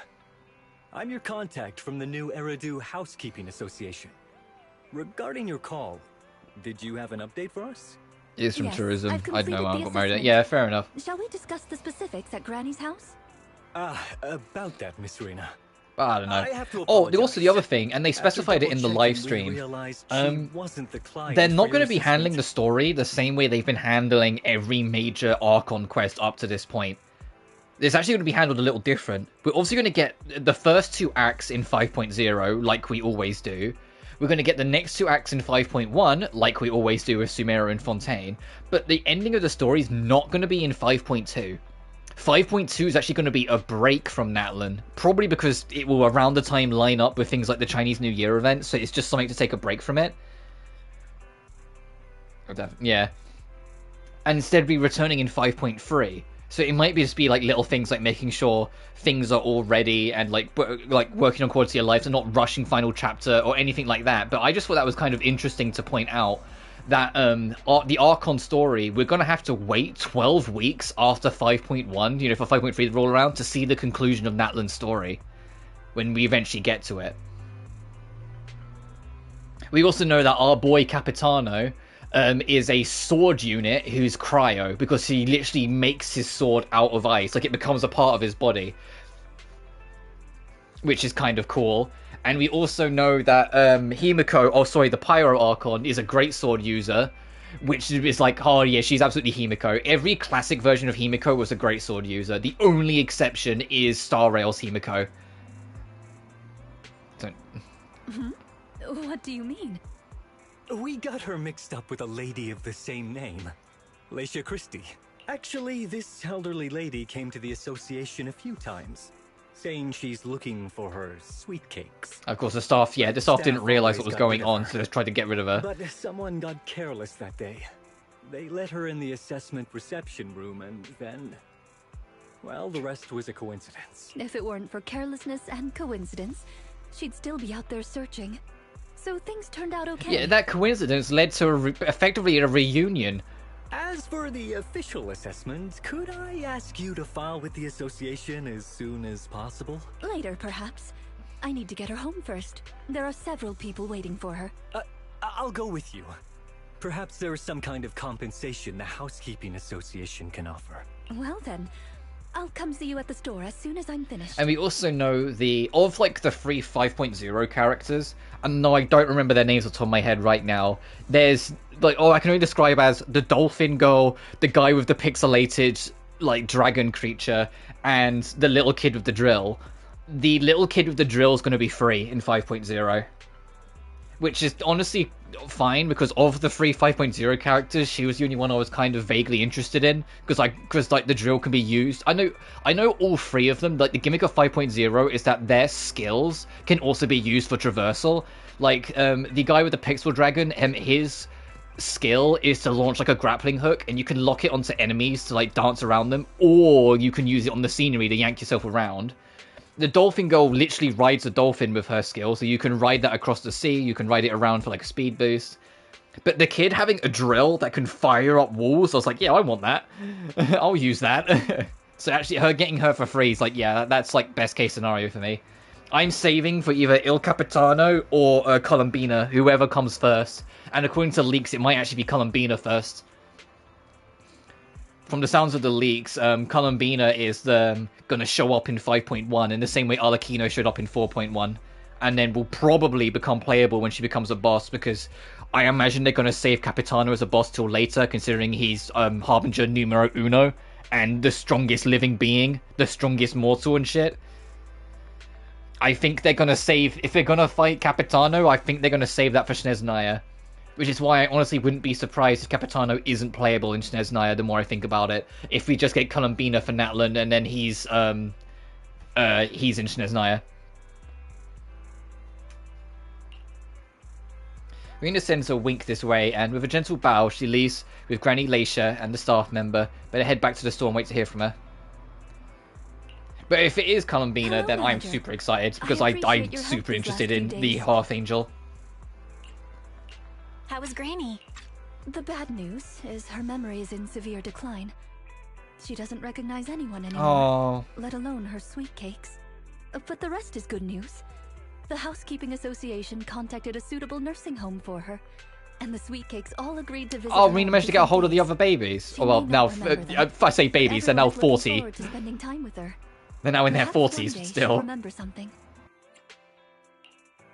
I'm your contact from the new Eridu Housekeeping Association. Regarding your call, did you have an update for us? It's from tourism. I don't know why I got married. assessment. Yeah, fair enough. Shall we discuss the specifics at Granny's house? About that, Miss Rina. I don't know. I have to Also the other thing, and they After specified it in the double-checking, live we stream. realized she wasn't the client They're not for going your to be handling the story the same way they've been handling every major Archon quest up to this point. It's actually going to be handled a little different. We're also going to get the first 2 acts in 5.0, like we always do. We're going to get the next 2 acts in 5.1, like we always do with Sumeru and Fontaine. But the ending of the story is not going to be in 5.2. 5.2 is actually going to be a break from Natlan. Probably because it will around the time line up with things like the Chinese New Year event, so it's just something to take a break from it. Yeah. And instead be returning in 5.3. So it might just be like little things like making sure things are all ready and like working on quality of life and not rushing final chapter or anything like that. But I just thought that was kind of interesting to point out that the Archon story, we're going to have to wait 12 weeks after 5.1, you know, for 5.3 to roll around to see the conclusion of Natlan's story when we eventually get to it. We also know that our boy Capitano is a sword unit who's cryo, because he literally makes his sword out of ice, like it becomes a part of his body, which is kind of cool. And we also know that Himiko, the Pyro Archon, is a great sword user, which is like, oh yeah, she's absolutely Himiko. Every classic version of Himiko was a great sword user. The only exception is Star Rail's Himiko. What do you mean? We got her mixed up with a lady of the same name, Lycia Christie. Actually, this elderly lady came to the association a few times, saying she's looking for her sweet cakes. Of course, the staff didn't realize what was going on, so they tried to get rid of her. But someone got careless that day. They let her in the assessment reception room, and then, well, the rest was a coincidence. If it weren't for carelessness and coincidence, she'd still be out there searching. So things turned out okay. Yeah, that coincidence led to effectively a reunion. As for the official assessment, could I ask you to file with the association as soon as possible? Later, perhaps. I need to get her home first. There are several people waiting for her. I'll go with you. Perhaps there is some kind of compensation the Housekeeping Association can offer. Well then, I'll come see you at the store as soon as I'm finished. And we also know the 3 5.0 characters, and no, I don't remember their names off the top of my head right now. There's I can only describe as the dolphin girl, the guy with the pixelated dragon creature, and the little kid with the drill. The little kid with the drill is going to be free in 5.0. which is honestly fine because of the three 5.0 characters, she was the only one I was kind of vaguely interested in because like the drill can be used. I know all three of them. Like the gimmick of 5.0 is that their skills can also be used for traversal. Like the guy with the pixel dragon, his skill is to launch like a grappling hook, and you can lock it onto enemies to like dance around them, or you can use it on the scenery to yank yourself around. The dolphin girl literally rides a dolphin with her skill, so you can ride that across the sea, you can ride it around for like a speed boost. But the kid having a drill that can fire up walls, I was like, yeah, I want that. I'll use that. So actually her getting her for free is like, yeah, that's like best case scenario for me. I'm saving for either Il Capitano or Columbina, whoever comes first. And according to leaks, it might actually be Columbina first. From the sounds of the leaks, Columbina is going to show up in 5.1 in the same way Arlecchino showed up in 4.1. And then will probably become playable when she becomes a boss, because I imagine they're going to save Capitano as a boss till later, considering he's Harbinger numero uno and the strongest living being, the strongest mortal and shit. I think they're going to save, if they're going to fight Capitano, I think they're going to save that for Snezhnaya. Which is why I honestly wouldn't be surprised if Capitano isn't playable in Snezhnaya the more I think about it. If we just get Columbina for Natlan and then he's in Snezhnaya. Rina sends a wink this way, and with a gentle bow, she leaves with Granny Leisha and the staff member. Better head back to the store and wait to hear from her. But if it is Columbina, then I'm super excited, because I'm super interested in the Half Angel. How is Granny? The bad news is her memory is in severe decline. She doesn't recognize anyone anymore, let alone her sweet cakes. But the rest is good news. The Housekeeping Association contacted a suitable nursing home for her, and the sweet cakes all agreed to visit. Oh, Rina managed to get a hold of the other babies. Oh, well, now, if I say babies, they're now 40. To spending time with her. They're now in their 40s, but still. Remember something.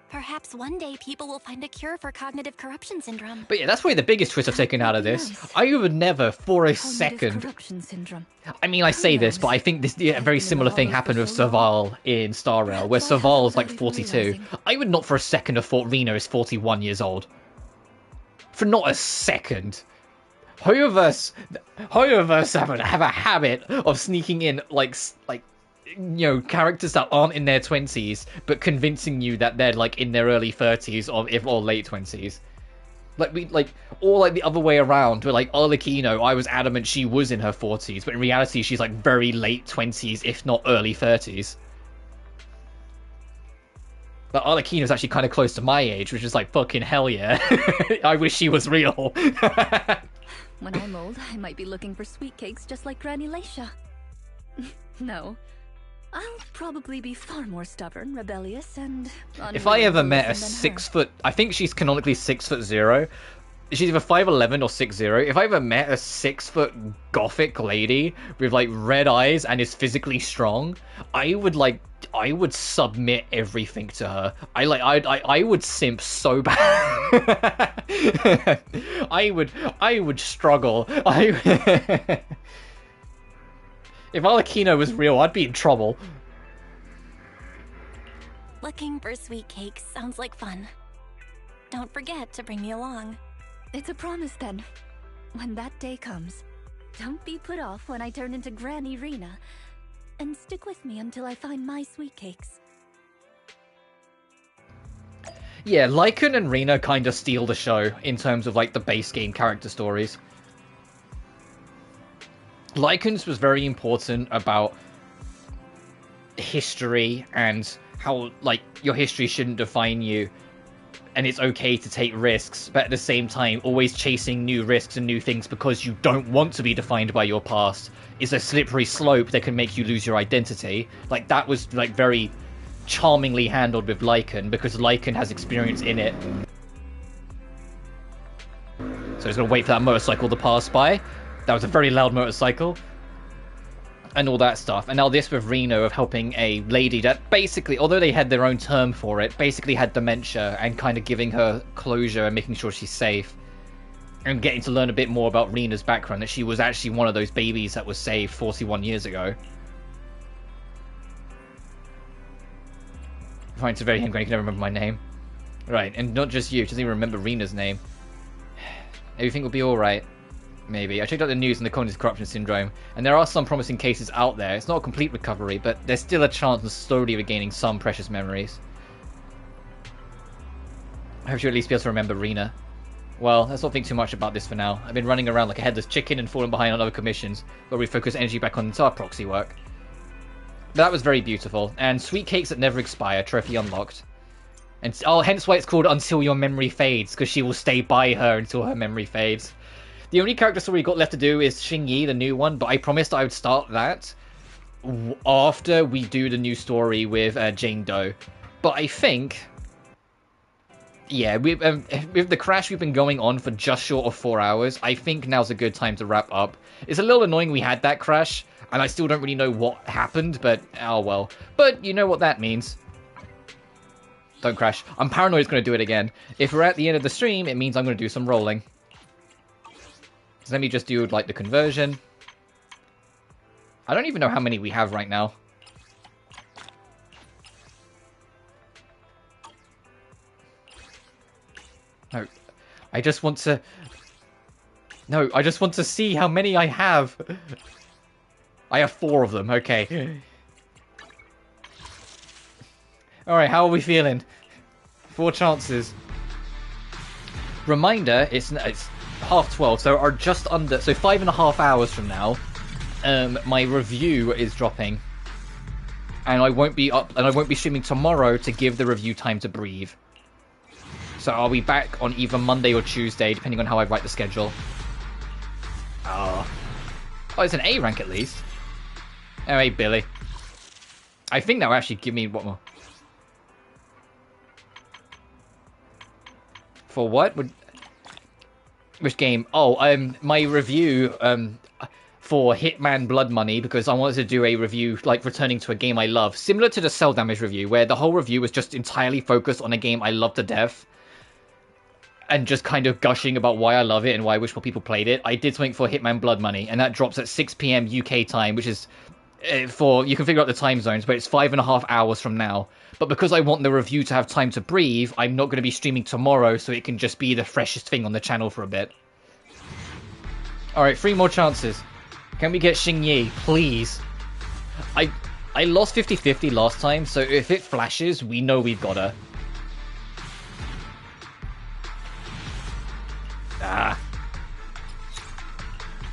Perhaps one day people will find a cure for cognitive corruption syndrome. But yeah, that's probably the biggest twist I've taken out of this. Nice. I would never, for a second... Corruption syndrome. I mean, I say this, but I think this a very similar thing happened with Serval in Star Rail, where Serval's like 42. I would not for a second have thought Rina is 41 years old. For not a second. Who of us have a habit of sneaking in, like you know, characters that aren't in their 20s, but convincing you that they're like in their early 30s or late 20s. Or the other way around, where like Arlecchino, I was adamant she was in her 40s, but in reality she's like very late 20s, if not early 30s. But Arlecchino's actually kind of close to my age, which is like, fucking hell yeah. I wish she was real. When I'm old, I might be looking for sweet cakes just like Granny Leisha. No. I'll probably be far more stubborn, rebellious, and... If I ever met a 6 foot... I think she's canonically 6'0". She's either 5'11" or 6'0". If I ever met a 6 foot gothic lady with like red eyes and is physically strong, I would submit everything to her. I would simp so bad. I would struggle. If Arlecchino was real, I'd be in trouble. Looking for sweet cakes sounds like fun. Don't forget to bring me along. It's a promise then. When that day comes, don't be put off when I turn into Granny Rina. And stick with me until I find my sweet cakes. Yeah, Lycaon and Rina kind of steal the show in terms of like the base game character stories. Lycaon's was very important about history and how, like, your history shouldn't define you and it's okay to take risks, but at the same time, always chasing new risks and new things because you don't want to be defined by your past is a slippery slope that can make you lose your identity. Like, that was, like, very charmingly handled with Lycaon because Lycaon has experience in it. So he's gonna wait for that motorcycle to pass by. That was a very loud motorcycle. And all that stuff. And now this with Reno of helping a lady that basically, although they had their own term for it, basically had dementia and kind of giving her closure and making sure she's safe. And getting to learn a bit more about Rina's background, that she was actually one of those babies that was saved 41 years ago. I find it very him, I can never remember my name. Right, and not just you. She doesn't even remember Rina's name. Everything will be alright. Maybe. I checked out the news on the cognitive corruption syndrome, and there are some promising cases out there. It's not a complete recovery, but there's still a chance of slowly regaining some precious memories. I hope she'll at least be able to remember Rina. Well, let's not think too much about this for now. I've been running around like a headless chicken and falling behind on other commissions, where we focus energy back on our proxy work. But that was very beautiful, and sweet cakes that never expire, trophy unlocked. And hence why it's called Until Your Memory Fades, because she will stay by her until her memory fades. The only character story we got left to do is Xingyi, the new one, but I promised I would start that after we do the new story with Jane Doe. But I think, yeah, with the crash we've been going on for just short of 4 hours, I think now's a good time to wrap up. It's a little annoying we had that crash, and I still don't really know what happened, but oh well. But you know what that means. Don't crash. I'm paranoid it's going to do it again. If we're at the end of the stream, it means I'm going to do some rolling. So let me just do like the conversion. I don't even know how many we have right now. No, I just want to... No, I just want to see how many I have. I have 4 of them, okay. Alright, how are we feeling? 4 chances. Reminder, it's 12:30, so are just under... So 5.5 hours from now, my review is dropping. And I won't be streaming tomorrow to give the review time to breathe. So I'll be back on either Monday or Tuesday, depending on how I write the schedule. Oh, it's an A rank at least. Oh, hey, Billy. I think that'll actually give me what more? For what? Which game? Oh, my review for Hitman Blood Money, because I wanted to do a review like returning to a game I love, similar to the Cell Damage review, where the whole review was just entirely focused on a game I love to death. And just kind of gushing about why I love it and why I wish more people played it. I did something for Hitman Blood Money, and that drops at 6 PM UK time, which is you can figure out the time zones, but it's 5.5 hours from now. But because I want the review to have time to breathe, I'm not going to be streaming tomorrow, so it can just be the freshest thing on the channel for a bit. Alright, 3 more chances. Can we get Xingyi, please? I lost 50-50 last time, so if it flashes, we know we've got her. Ah.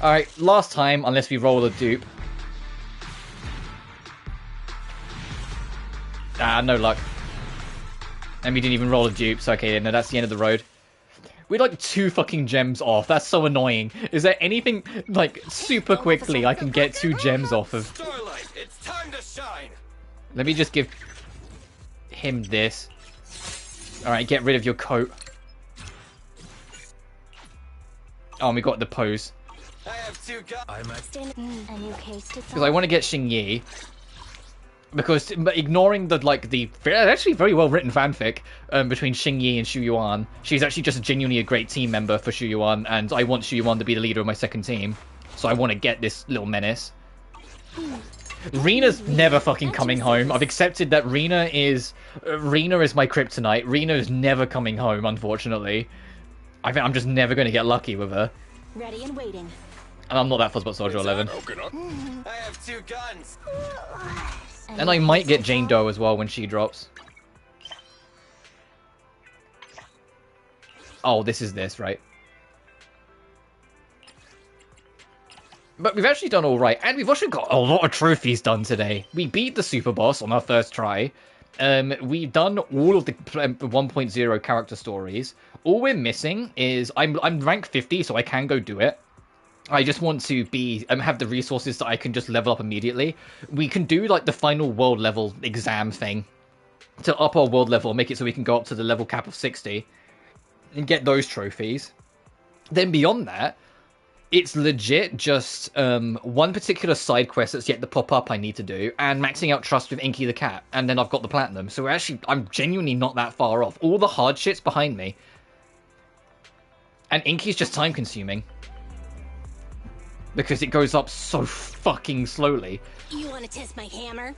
Alright, last time, unless we roll a dupe. Ah, no luck. And we didn't even roll a dupe, so okay, no, that's the end of the road. We're like 2 fucking gems off. That's so annoying. Is there anything, like, super quickly I can get 2 gems off of? Starlight, it's time to shine. Let me just give him this. Alright, get rid of your coat. Oh, and we got the pose. I have 2 guns. Because I want to get Xingyi. Because ignoring the actually very well written fanfic between Xingyi and Xu Yuan, she's actually just genuinely a great team member for Xu Yuan, and I want Xu Yuan to be the leader of my second team. So I want to get this little menace. Rina's never fucking coming home. I've accepted that Rina is my kryptonite. Rina is never coming home, unfortunately. I think I'm just never going to get lucky with her. Ready and waiting. And I'm not that fussed about Soldier 11. I have 2 guns. And I might get Jane Doe as well when she drops. Oh, this is this, right? But we've actually done alright. And we've actually got a lot of trophies done today. We beat the super boss on our first try. We've done all of the 1.0 character stories. All we're missing is... I'm rank 50, so I can go do it. I just want to be have the resources that I can just level up immediately. We can do like the final world level exam thing to up our world level, make it so we can go up to the level cap of 60 and get those trophies. Then beyond that, it's legit just one particular side quest that's yet to pop up I need to do, and maxing out trust with Inky the cat, and then I've got the platinum. So I'm genuinely not that far off. All the hard shit's behind me, and Inky's just time consuming. Because it goes up so fucking slowly. You want to test my hammer?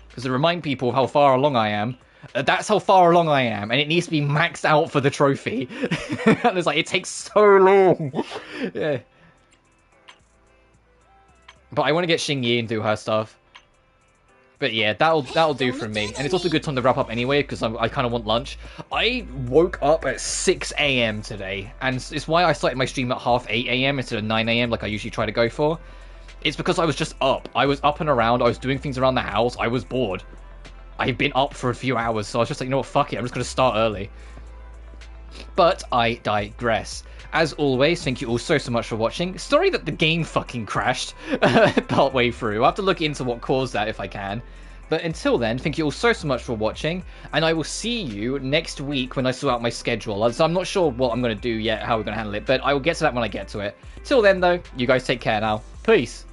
Because to remind people of how far along I am, That's how far along I am, and it needs to be maxed out for the trophy. And it's like, it takes so long. Yeah. But I want to get Xingyi and do her stuff. But yeah, that'll do for me. And it's also a good time to wrap up anyway, because I kind of want lunch. I woke up at 6 a.m. today, and it's why I started my stream at half 8 a.m. instead of 9 a.m. like I usually try to go for. It's because I was just up. I was up and around, I was doing things around the house, I was bored. I've been up for a few hours, so I was just like, you know what, fuck it, I'm just going to start early. But I digress. As always, thank you all so much for watching. Sorry that the game fucking crashed partway through. I'll have to look into what caused that if I can. But until then, thank you all so much for watching, and I will see you next week when I sort out my schedule. So I'm not sure what I'm going to do yet, how we're going to handle it, but I will get to that when I get to it. Till then, though, you guys take care now. Peace.